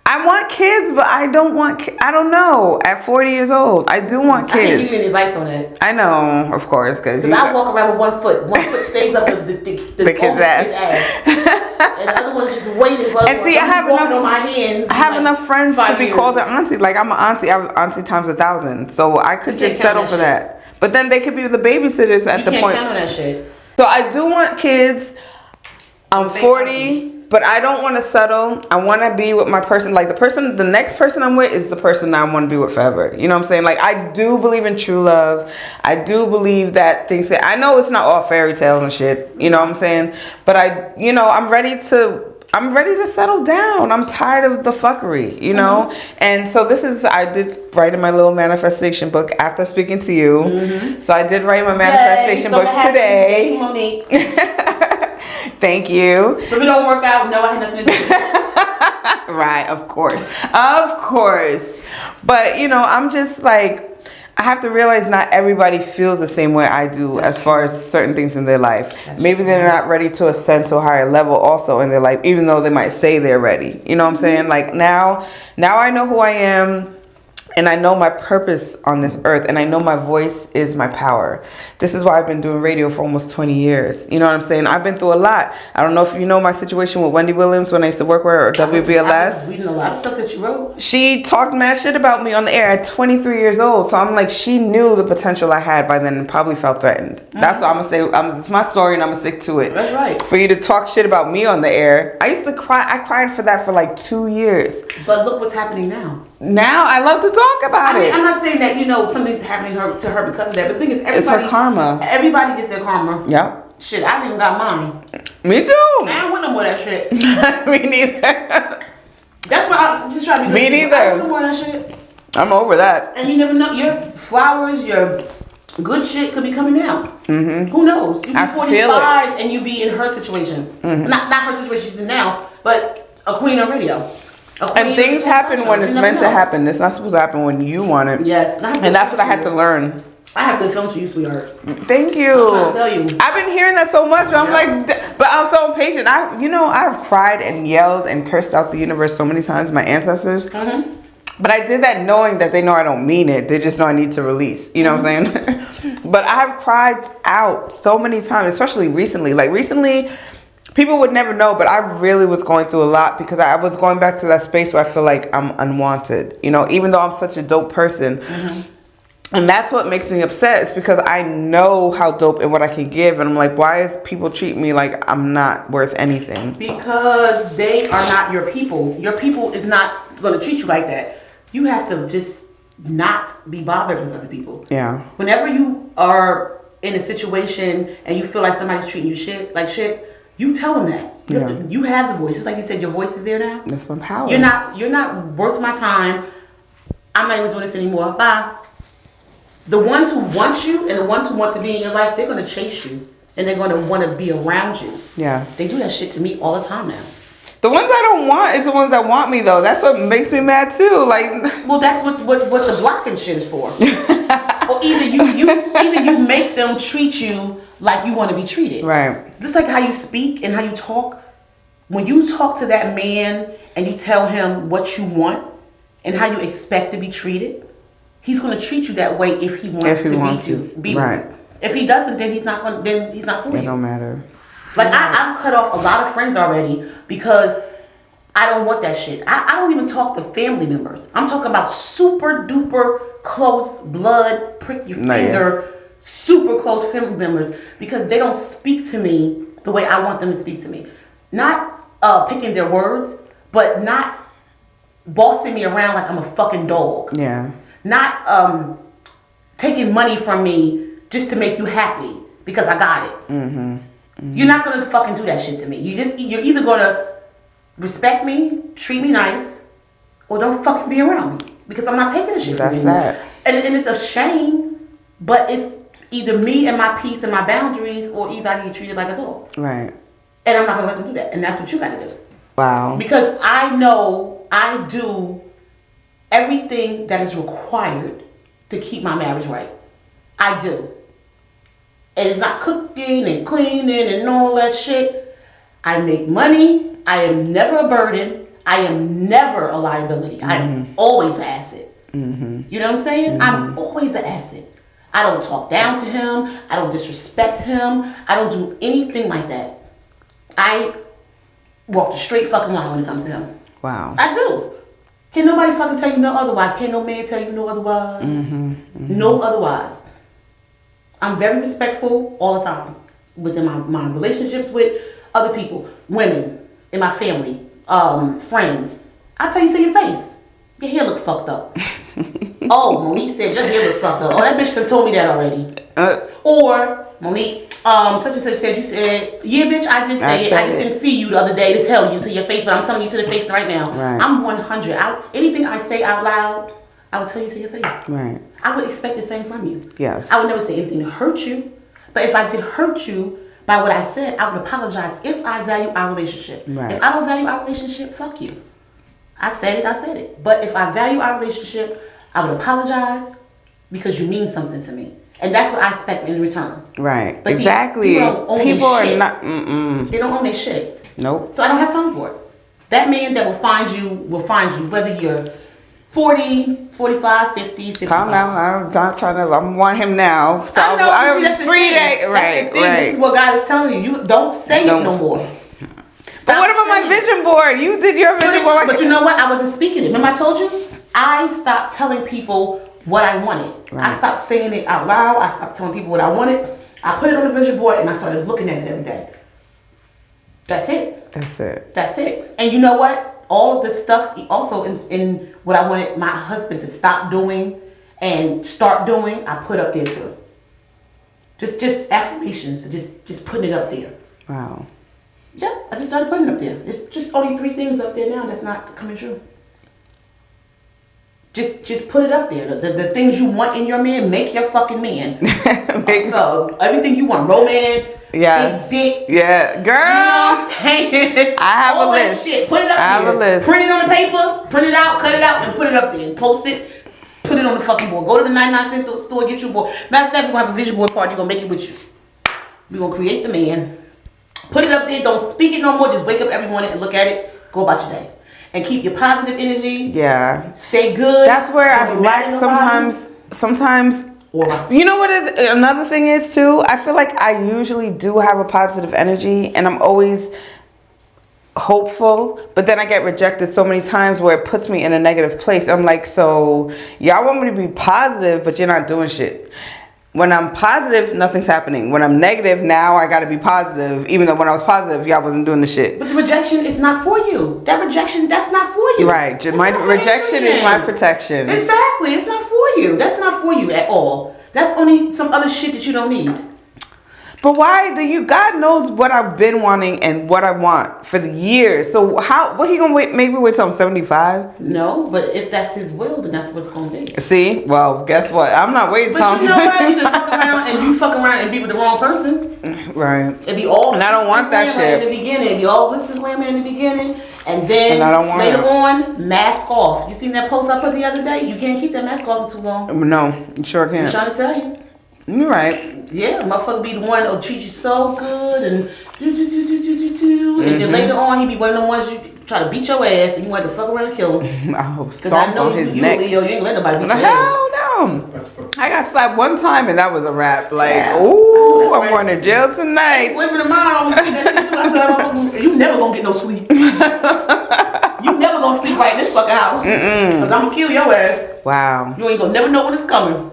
I want kids, but I don't want. I don't know. At 40 years old, I do want kids. I can't give you any advice on that. I know, of course, because I walk around with 1 foot. 1 foot stays up the kid's ass. And the other one's just waiting for. And see, I have enough on my hands. I have enough friends to be called an auntie. Like I'm an auntie. I'm auntie times 1,000. So I could just settle for that. But then they could be the babiesitters at the point. You can't count on that shit. So I do want kids. I'm 40, but I don't want to settle. I want to be with my person. Like the next person I'm with is the person that I want to be with forever. You know what I'm saying? Like I do believe in true love. I do believe that things. I know it's not all fairy tales and shit. You know what I'm saying? But I'm ready to settle down. I'm tired of the fuckery, you know? And so I did write in my little manifestation book after speaking to you. So I did write my manifestation book today. Monique. Thank you. If it don't work out, no, I had nothing to do with it. Right, of course. Of course. But, I'm just like, I have to realize not everybody feels the same way I do as far as certain things in their life. Maybe they're not ready to ascend to a higher level also in their life, even though they might say they're ready. You know what I'm saying? Like now I know who I am. And I know my purpose on this earth, and I know my voice is my power. This is why I've been doing radio for almost 20 years. You know what I'm saying? I've been through a lot. I don't know if you know my situation with Wendy Williams when I used to work with her, or WBLS. I was reading a lot of stuff that you wrote. She talked mad shit about me on the air at 23 years old. So I'm like, she knew the potential I had by then and probably felt threatened. Mm-hmm. That's what I'm going to say. It's my story and I'm going to stick to it. That's right. For you to talk shit about me on the air. I used to cry. I cried for that for like 2 years. But look what's happening now. Now I love to talk about it. I'm not saying that, something's happening to her because of that. But the thing is, it's her karma. Everybody gets their karma. Yeah. Shit, I even got mine. Me too. I don't want no more of that shit. Me neither. That's why I'm just trying to be good. Me neither. I don't want no more of that shit. I'm over that. And you never know. Your flowers, your good shit could be coming out. Mm-hmm. Who knows? You be 45 and you be in her situation. Mm-hmm. Not her situation she's in now, but a queen on radio. And things happen when it's meant to happen. It's not supposed to happen when you want it. Yes. And that's what I had to learn. I have good feelings for you, sweetheart. Thank you. I'm trying to tell you. I've been hearing that so much. I'm like, but I'm so impatient. I've cried and yelled and cursed out the universe so many times, my ancestors. Mm-hmm. But I did that knowing that they know I don't mean it. They just know I need to release. You know what I'm saying? But I've cried out so many times, especially recently. Like recently, people would never know, but I really was going through a lot because I was going back to that space where I feel like I'm unwanted. Even though I'm such a dope person. Mm-hmm. And that's what makes me upset. It's because I know how dope and what I can give. And I'm like, why is people treat me like I'm not worth anything? Because they are not your people. Your people is not going to treat you like that. You have to just not be bothered with other people. Yeah. Whenever you are in a situation and you feel like somebody's treating you shit, you tell them that. You have the voice. Just like you said, your voice is there now. That's my power. You're not worth my time. I'm not even doing this anymore. Bye. The ones who want you and the ones who want to be in your life, they're going to chase you. And they're going to want to be around you. Yeah. They do that shit to me all the time now. The ones I don't want is the ones that want me, though. That's what makes me mad, too. Well, that's what the blocking shit is for. Or either you make them treat you like you want to be treated. Right. Just like how you speak and how you talk. When you talk to that man and you tell him what you want and how you expect to be treated, he's going to treat you that way if he wants to be with you. If he doesn't, then he's not for you. It don't matter. I've cut off a lot of friends already because I don't want that shit. I don't even talk to family members. I'm talking about super duper close blood, prick your finger, super close family members because they don't speak to me the way I want them to speak to me. Not picking their words, but not bossing me around like I'm a fucking dog. Yeah. Not taking money from me just to make you happy because I got it. Mm-hmm. Mm-hmm. You're not gonna fucking do that shit to me. You're either gonna respect me, treat me nice, or don't fucking be around me because I'm not taking the shit from you. That's that. And it's a shame, but it's either me and my peace and my boundaries, or either I get treated like a dog. Right. And I'm not gonna let them do that. And that's what you gotta do. Wow. Because I know I do everything that is required to keep my marriage right. I do. And it's not cooking and cleaning and all that shit. I make money. I am never a burden. I am never a liability. Mm-hmm. I'm always an asset. Mm-hmm. You know what I'm saying? Mm-hmm. I'm always an asset. I don't talk down to him. I don't disrespect him. I don't do anything like that. I walk the straight fucking line when it comes to him. Wow. I do. Can nobody fucking tell you no otherwise. Can't no man tell you no otherwise. Mm-hmm. Mm-hmm. No otherwise. I'm very respectful all the time within my relationships with other people, women, in my family, friends. I tell you to your face, your hair look fucked up. Oh, Monique said your hair look fucked up. Oh, that bitch done told me that already. Or, Monique, such and such said, you said, yeah, bitch, I did say it. I just didn't see you the other day to tell you to your face, but I'm telling you to the face right now. Right. I'm 100. Anything I say out loud, I would tell you to your face. Right. I would expect the same from you. Yes. I would never say anything to hurt you. But if I did hurt you by what I said, I would apologize if I value our relationship. Right. If I don't value our relationship, fuck you. I said it. But if I value our relationship, I would apologize because you mean something to me. And that's what I expect in return. Right. But exactly. See, people are not... They don't own their shit. Nope. So I don't have time for it. That man that will find you, whether you're 40, 45, 50, 55. Calm down. I'm not trying to. I want him now. So I know. I'm See, that's the free thing. day. Right, That's the thing. right. This is what God is telling you. You don't say it no more. But what about my vision board? You did your vision board. But you know what? I wasn't speaking it. Remember I told you? I stopped telling people what I wanted. Right. I stopped saying it out loud. I stopped telling people what I wanted. I put it on the vision board and I started looking at it every day. That's it. That's it. That's it. And you know what? All of this stuff also in what I wanted my husband to stop doing and start doing, I put up there too. Just affirmations, just putting it up there. Wow. Yep, I just started putting it up there. It's just only 3 things up there now that's not coming true. Just put it up there. The things you want in your man, make your fucking man. Everything you want, romance, yes. big dick. Yeah, girl. You know what I'm saying? I have all a that list. Shit. Put it up there. I have a list. Print it on the paper, print it out, cut it out, and put it up there. Post it, put it on the fucking board. Go to the 99-cent store, get your board. Matter of fact, we're gonna have a vision board party. We're gonna make it with you. We're gonna create the man. Put it up there. Don't speak it no more. Just wake up every morning and look at it. Go about your day. And keep your positive energy. Yeah. Stay good. That's where I lack sometimes. You know what another thing is too? I feel like I usually do have a positive energy and I'm always hopeful, but then I get rejected so many times where it puts me in a negative place. I'm like, so y'all want me to be positive, but you're not doing shit. When I'm positive, nothing's happening. When I'm negative, now I gotta be positive. Even though when I was positive, y'all wasn't doing the shit. But the rejection is not for you. That rejection, that's not for you. Right. My rejection is my protection. Exactly. It's not for you. That's not for you at all. That's only some other shit that you don't need. But why do you? God knows what I've been wanting and what I want for the years. So what he gonna wait? Maybe wait till I'm 75? No, but if that's his will, then that's what's gonna be. See, well, guess what? I'm not waiting. But you know what? You can fuck around and be with the wrong person. Right. It'd be all. And I don't want that shit. In the beginning, it'd be all glitz and glamour in the beginning, and then I don't want later on, mask off. You seen that post I put the other day? You can't keep that mask off too long. No, you sure can't. I'm trying to tell you. You're right. Yeah, motherfucker be the one that'll treat you so good and and then later on he be one of them ones you try to beat your ass and you want to fuck around and kill him. Because I know you Leo, you ain't let nobody beat your ass. Hell no. I got slapped one time and that was a wrap. Like, ooh, I'm going to jail tonight. Living tomorrow. You never gonna get no sleep. You never gonna sleep right in this fucking house. Because I'm gonna kill your ass. Wow. You ain't gonna never know when it's coming.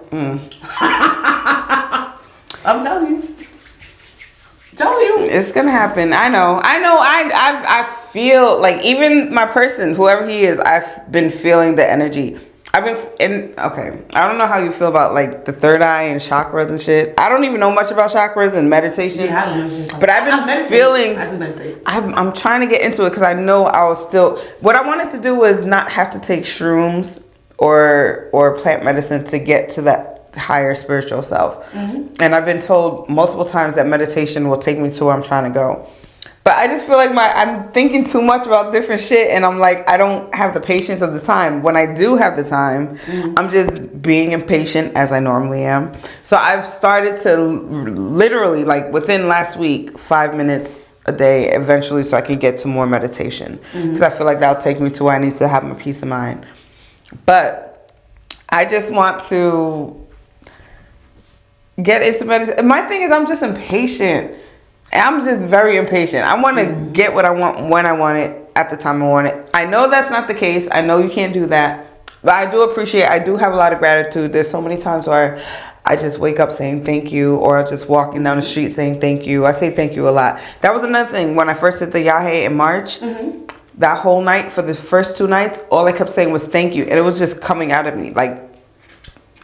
I'm telling you. It's gonna happen. I know. I feel like even my person, whoever he is, I've been feeling the energy. Okay. I don't know how you feel about like the third eye and chakras and shit. I don't even know much about chakras and meditation. Yeah, I don't know. But I've been feeling. I do meditate. I'm trying to get into it because I know I was still. What I wanted to do was not have to take shrooms or plant medicine to get to that higher spiritual self. And I've been told multiple times that meditation will take me to where I'm trying to go. But I just feel like I'm thinking too much about different shit and I'm like, I don't have the patience of the time. When I do have the time, I'm just being impatient as I normally am. So I've started to literally, like within last week, 5 minutes a day eventually so I can get to more meditation. Because I feel like that'll take me to where I need to have my peace of mind. But I just want to get into meditation. My thing is I'm just impatient. I'm just very impatient. I want to get what I want when I want it at the time I want it. I know that's not the case. I know you can't do that. But I do I do have a lot of gratitude. There's so many times where I just wake up saying thank you or just walking down the street saying thank you. I say thank you a lot. That was another thing. When I first did the AHAAAAAT in March, that whole night for the first 2 nights, all I kept saying was thank you. And it was just coming out of me. Like,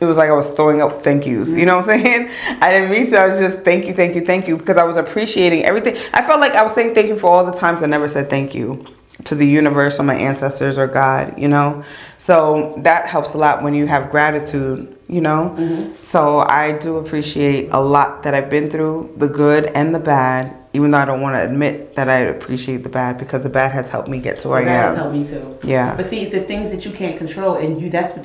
it was like I was throwing up thank yous. You know what I'm saying? I didn't mean to. I was just thank you, thank you, thank you. Because I was appreciating everything. I felt like I was saying thank you for all the times I never said thank you to the universe or my ancestors or God, you know? So that helps a lot when you have gratitude, you know? So I do appreciate a lot that I've been through, the good and the bad, even though I don't want to admit that I appreciate the bad because the bad has helped me get to where I am. The bad has helped me too. Yeah. But see, it's the things that you can't control, and that's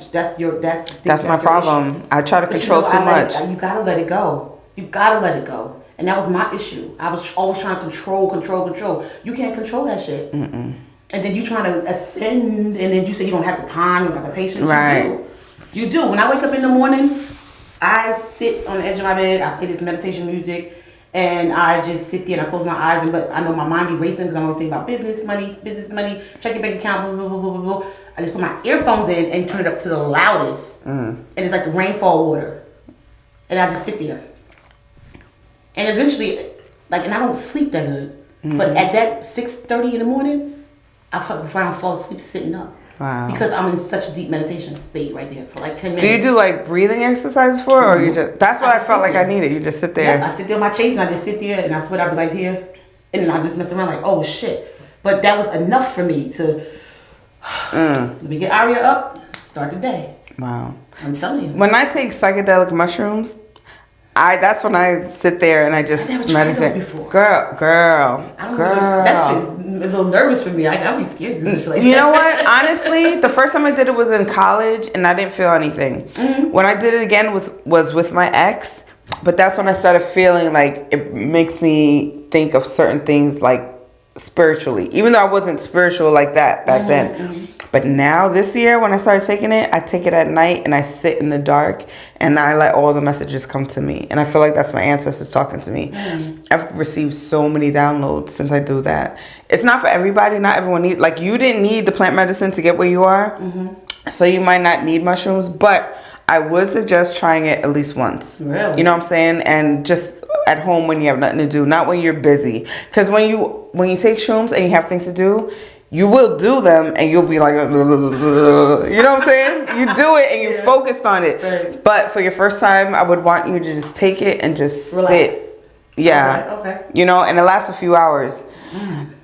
my problem. Issue. I try to control too much. You gotta let it go. You gotta let it go. And that was my issue. I was always trying to control. You can't control that shit. and then you trying to ascend, and then you say you don't have the time, you don't got the patience. Right. You do. When I wake up in the morning, I sit on the edge of my bed, I play this meditation music, and I just sit there and I close my eyes, but I know my mind be racing because I'm always thinking about business, money, check your bank account, blah, blah, blah, blah, blah. I just put my earphones in and turn it up to the loudest, and it's like the rainfall water, and I just sit there. And eventually, like, and I don't sleep that good, but at that 6:30 in the morning, I fall asleep sitting up. Wow. Because I'm in such a deep meditation state right there for like 10 minutes. Do you do like breathing exercises for it, or you just, that's what I felt like I needed. You just sit there. Yeah, I sit there with my chase and I just sit there and I swear I'd be like here. And then I just mess around like, oh shit. But that was enough for me to, let me get Aria up, start the day. Wow. I'm telling you. When I take psychedelic mushrooms, that's when I sit there and I just meditate. Before. Girl. That shit's a little nervous for me. I'd be scared to do shit like that. You know what? Honestly, the first time I did it was in college and I didn't feel anything. When I did it again was with my ex, but that's when I started feeling like it makes me think of certain things like spiritually, even though I wasn't spiritual like that back then. But now this year when I started taking it, I take it at night and I sit in the dark and I let all the messages come to me, and I feel like that's my ancestors talking to me. I've received so many downloads since I do that. It's not for everybody. Not everyone needs, like, you didn't need the plant medicine to get where you are, so you might not need mushrooms, but I would suggest trying it at least once. Really? You know what I'm saying? And just at home when you have nothing to do, not when you're busy. Because when you take shrooms and you have things to do, you will do them and you'll be like, you know what I'm saying? You do it and you're focused on it. Right. But for your first time, I would want you to just take it and just relax. sit. Yeah. Okay. You know, and it lasts a few hours.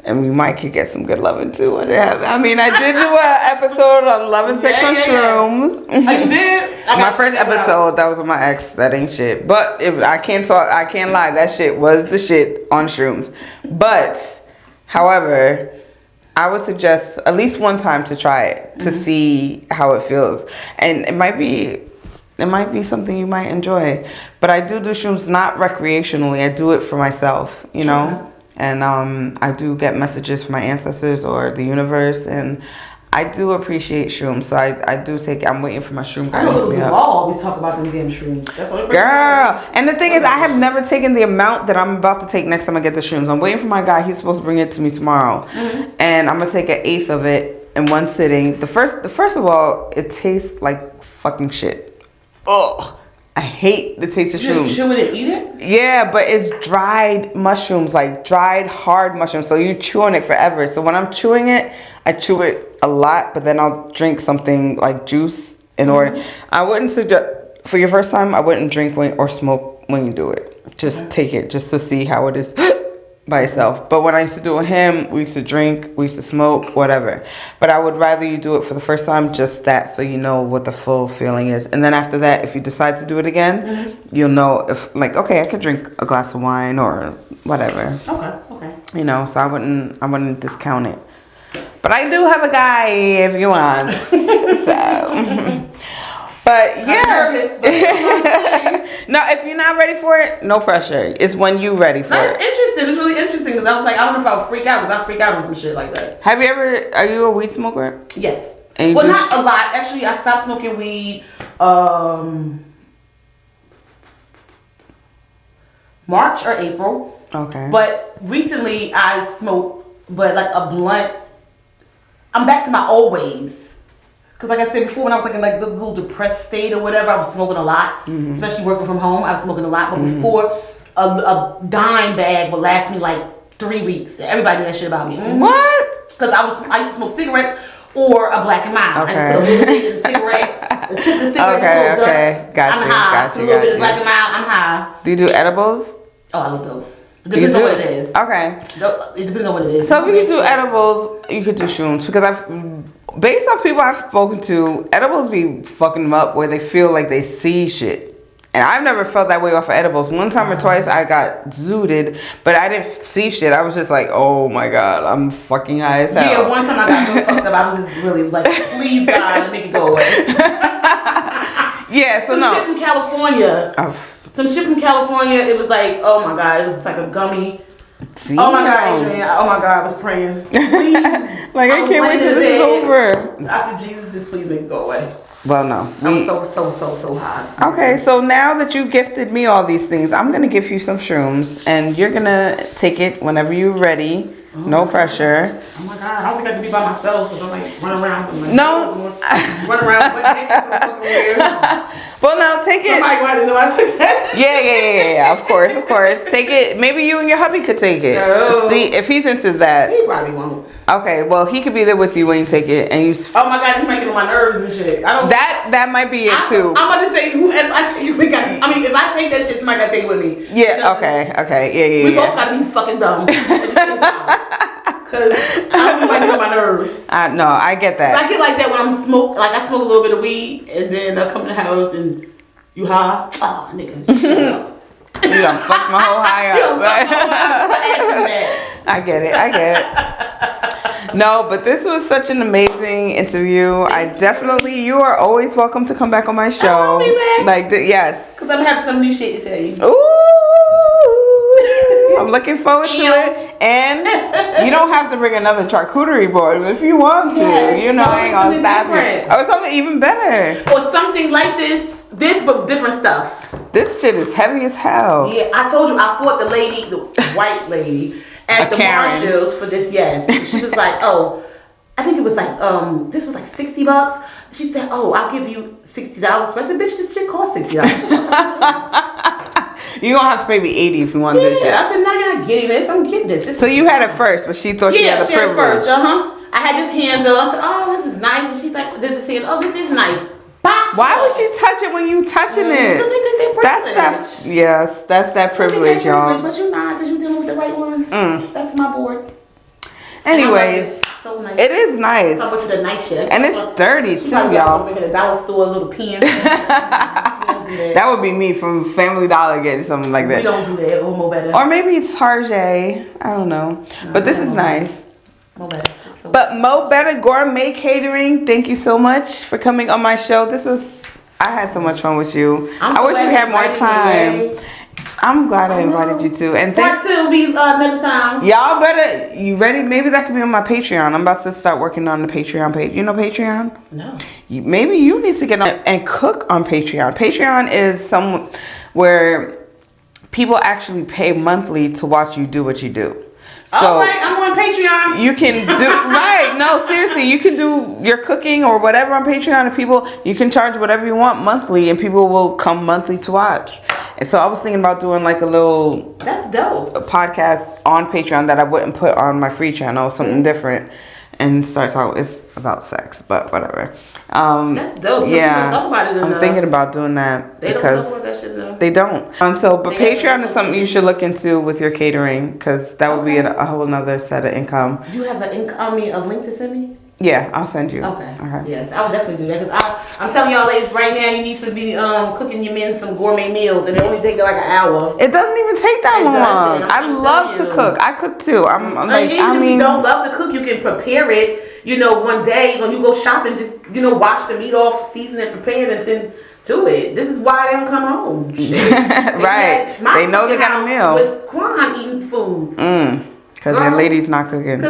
And we might could get some good loving too. I mean, I did do an episode on love and sex on shrooms. Oh, you did? My first episode, that was with my ex. That ain't shit. But if I can't lie. That shit was the shit on shrooms. But, however, I would suggest at least one time to try it to see how it feels. And it might be something you might enjoy. But I do shrooms not recreationally. I do it for myself, you know? And I do get messages from my ancestors or the universe, and I do appreciate shrooms. So I do take. I'm waiting for my shroom guy. I know little Duval always talk about them damn shrooms. That's the only Girl, and the thing is, I have never taken the amount that I'm about to take next time I get the shrooms. I'm waiting for my guy. He's supposed to bring it to me tomorrow, and I'm gonna take an eighth of it in one sitting. The first of all, it tastes like fucking shit. Ugh. I hate the taste of shrooms. You just chew it and eat it? Yeah, but it's dried mushrooms, like dried hard mushrooms. So you chew on it forever. So when I'm chewing it, I chew it a lot, but then I'll drink something like juice in order. I wouldn't suggest, for your first time, I wouldn't drink or smoke when you do it. Just take it just to see how it is by itself. But when I used to do it with him, we used to drink, we used to smoke, whatever. But I would rather you do it for the first time, just that, so you know what the full feeling is. And then after that, if you decide to do it again, you'll know if, like, okay, I could drink a glass of wine or whatever. Okay. You know, so I wouldn't discount it. But I do have a guy if you want. So. But yeah. No, if you're not ready for it, no pressure. It's when you're ready for it. That's interesting. It's really interesting because I was like, I don't know if I would freak out because I freak out with some shit like that. Are you a weed smoker? Yes. And well, not a lot. Actually, I stopped smoking weed March or April. Okay. But recently I smoked, but like a blunt. I'm back to my old ways. Because like I said before, when I was like in like the little depressed state or whatever, I was smoking a lot. Especially working from home, I was smoking a lot. But before, a dime bag would last me like 3 weeks. Everybody knew that shit about me. What? Because I used to smoke cigarettes or a Black and Mild. Okay. I just put a little bit in the cigarette, the tip of the cigarette, a little dust. Got I'm you, high. got you, A little got bit you. of Black and Mild, I'm high. Do you do edibles? Oh, I love those. It depends on what it is. Okay. It depends on what it is. So if you could do edibles, you could do shrooms. Because based on people I've spoken to, edibles be fucking them up where they feel like they see shit. And I've never felt that way off of edibles. One time or twice I got zooted, but I didn't see shit. I was just like, oh my God, I'm fucking high as hell. Yeah, one time I got so fucked up, I was just really like, please God, make it go away. Yeah, so Some shit from California. Some shit from California, it was like, oh my God, it was like a gummy. See? Oh my God, Adrian. Oh my God, I was praying. Please. Like, I can't wait till this is over. I said, Jesus, just please make it go away. Well, no. I'm so hot. Okay, so now that you gifted me all these things, I'm going to give you some shrooms. And you're going to take it whenever you're ready. No pressure. Oh my God, I don't think I can be by myself because I'm like running around. No. Run around with weird. Well, now take it. Somebody wanted to know I took that. Yeah. Of course. Take it. Maybe you and your hubby could take it. No. See if he's into that. He probably won't. Okay, well he could be there with you when you take it, and you. Oh my God, you might get on my nerves and shit. I don't. That might be it too. I'm about to say, if I take that shit, somebody gotta take it with me. Yeah. Okay. Yeah. We both gotta be fucking dumb at the same time. Cause I don't like get on my nerves. No, I get that. I get like that when I'm smoke. Like I smoke a little bit of weed, and then I come to the house and you high. Oh, nigga, shut up. You done fucked my whole high up. I get it. No, but this was such an amazing interview. You are always welcome to come back on my show. I'll be back. Yes. Because I'm gonna have some new shit to tell you. Ooh, I'm looking forward to it. And you don't have to bring another charcuterie board if you want to. Yes, I ain't gonna stop you. Oh, it's something even better. Or something like this but different stuff. This shit is heavy as hell. Yeah, I told you I fought the white lady at the Marshalls for this. Yes, she was like, oh, I think it was like this was like $60. She said, oh, I'll give you $60. I said, bitch, this shit costs $60. You're gonna have to pay me $80 if you want this shit. I said, no, you're not getting this. I'm getting this. So you had it first, but she thought she had the privilege. Had it first. I had this hand up. I said, oh, this is nice. And she's like, this hand. Oh, this is nice. Bop. Why would she touch it when you touching it? Because they think they privilege. That's that privilege, y'all. But you're not, because you're dealing with the right one. That's my board. Anyways, so nice. It is nice. Talk about you the nice shit. And it's sturdy too, y'all. At a dollar store, a little pen. That would be me from Family Dollar getting something like that. We don't do that. Or Betta. Or maybe it's Tarjay. I don't know. But this is nice. Betta. But Betta Gourmet Catering, thank you so much for coming on my show. I had so much fun with you. I wish we had more time. I'm glad I invited you too. And part 2 will be another time. Y'all better, you ready? Maybe that could be on my Patreon. I'm about to start working on the Patreon page. You know Patreon? No. Maybe you need to get on and cook on Patreon. Patreon is where people actually pay monthly to watch you do what you do. So right, I'm on Patreon. You can do right. No, seriously, you can do your cooking or whatever on Patreon, and you can charge whatever you want monthly, and people will come monthly to watch. And so I was thinking about doing like a little that's dope podcast on Patreon that I wouldn't put on my free channel, something different, and start talking. It's about sex, but whatever. That's dope. Yeah, talk about it enough. I'm thinking about doing that they because don't talk about that shit enough. They don't. But Patreon is something you should look into with your catering, because that would be a whole nother set of income. You have a link to send me? Yeah, I'll send you. Okay. Yes, I would definitely do that, because I'm telling y'all ladies right now, you need to be cooking your men some gourmet meals, and it only take like an hour. It doesn't even take that long. I love to cook. I cook too. If you don't love to cook, you can prepare it. One day when you go shopping, just wash the meat off, season it, prepare it, and then do it. This is why they don't come home. Shit. Right. They know they got a meal. With Quan eating food. Because their lady's not cooking.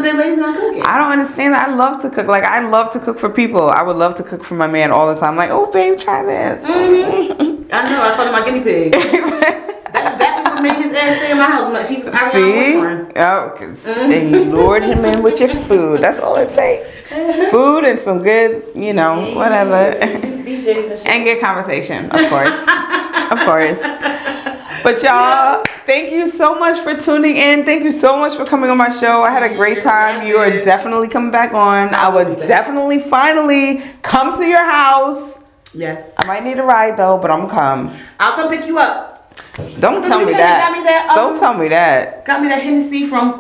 I don't understand that. I love to cook. Like, I love to cook for people. I would love to cook for my man all the time. Like, oh, babe, try this. Mm-hmm. I know. I called him my guinea pig. That's exactly what made his ass stay in my house. He was and you lured him in with your food. That's all it takes. Food and some good, whatever. And good conversation, of course. Of course. But y'all, thank you so much for tuning in. Thank you so much for coming on my show. I had a great time. You are definitely coming back on. I would definitely finally come to your house. Yes. I might need a ride though, but I'm gonna come. I'll come pick you up. Don't tell me that. Don't tell me that. Got me that Hennessy from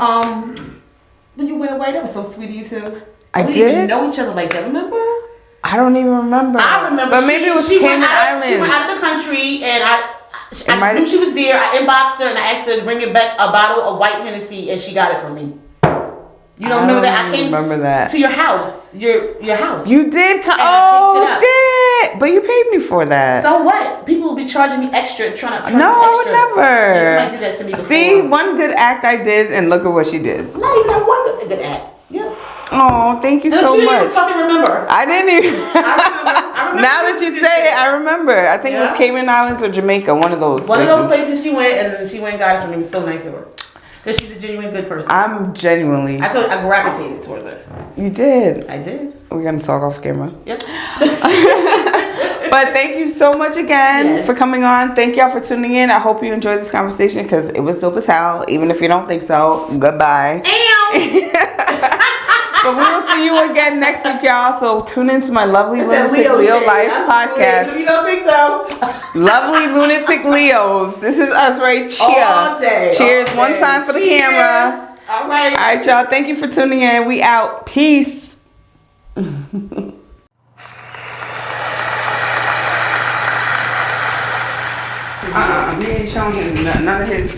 when you went away. That was so sweet of you too. We didn't even know each other like that. Remember? I don't even remember. I remember. But maybe it was Cayman Islands. She went out of the country, and I knew she was there. I inboxed her and I asked her to bring it back a bottle of white Hennessy, and she got it from me. You don't remember that? I came remember that. to your house. Your house. You did come. Oh shit! what? But you paid me for that. So what? People will be charging me extra, trying to No, I would extra. never. Somebody did that to me before. See, one good act I did, and look at what she did. Not even that one good act. Yeah. Oh, thank you so You much. didn't fucking remember. I didn't even. I remember. Now that you say it, I remember. I think it was Cayman Islands or Jamaica, one of those. One of those places she went, and she went and got it for me. It was so nice of her. Because she's a genuine good person. I'm genuinely. I told you, I gravitated towards her. You did. I did. We're going to talk off camera. Yep. But thank you so much again for coming on. Thank y'all for tuning in. I hope you enjoyed this conversation because it was dope as hell. Even if you don't think so, goodbye. But we will see you again next week, y'all. So tune in to my Lovely Lunatic Leo Life podcast. If you don't think so. Lovely Lunatic Leos. This is us right here. All day. Cheers. All day. One time for the camera. All right. All right, y'all. Thank you for tuning in. We out. Peace. We ain't showing him none of his.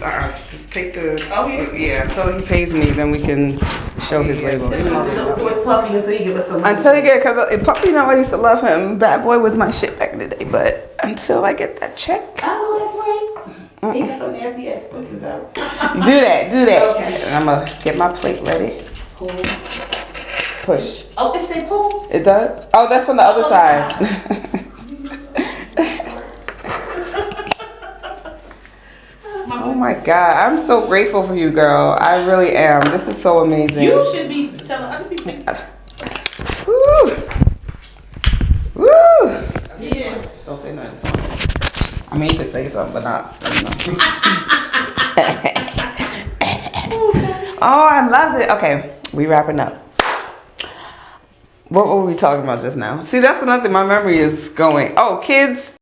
Take the. Oh, yeah? Until he pays me, then we can show his label. It was Puffy until you give us some money. Until you get, because Puppy, you know, I used to love him. Bad Boy was my shit back in the day, but until I get that check. Oh, that's right. He got them nasty ass pussies out. Do that. Okay. And I'm going to get my plate ready. Pull. Push. Oh, it say pull? It does? Oh, that's from the other side. Oh my God, I'm so grateful for you, girl. I really am. This is so amazing. You should be telling other people. Woo! Woo! Yeah. Don't say nothing. I mean, you can say something, but not. Oh, I love it. Okay, we wrapping up. What were we talking about just now? See, that's another thing. My memory is going. Oh, kids.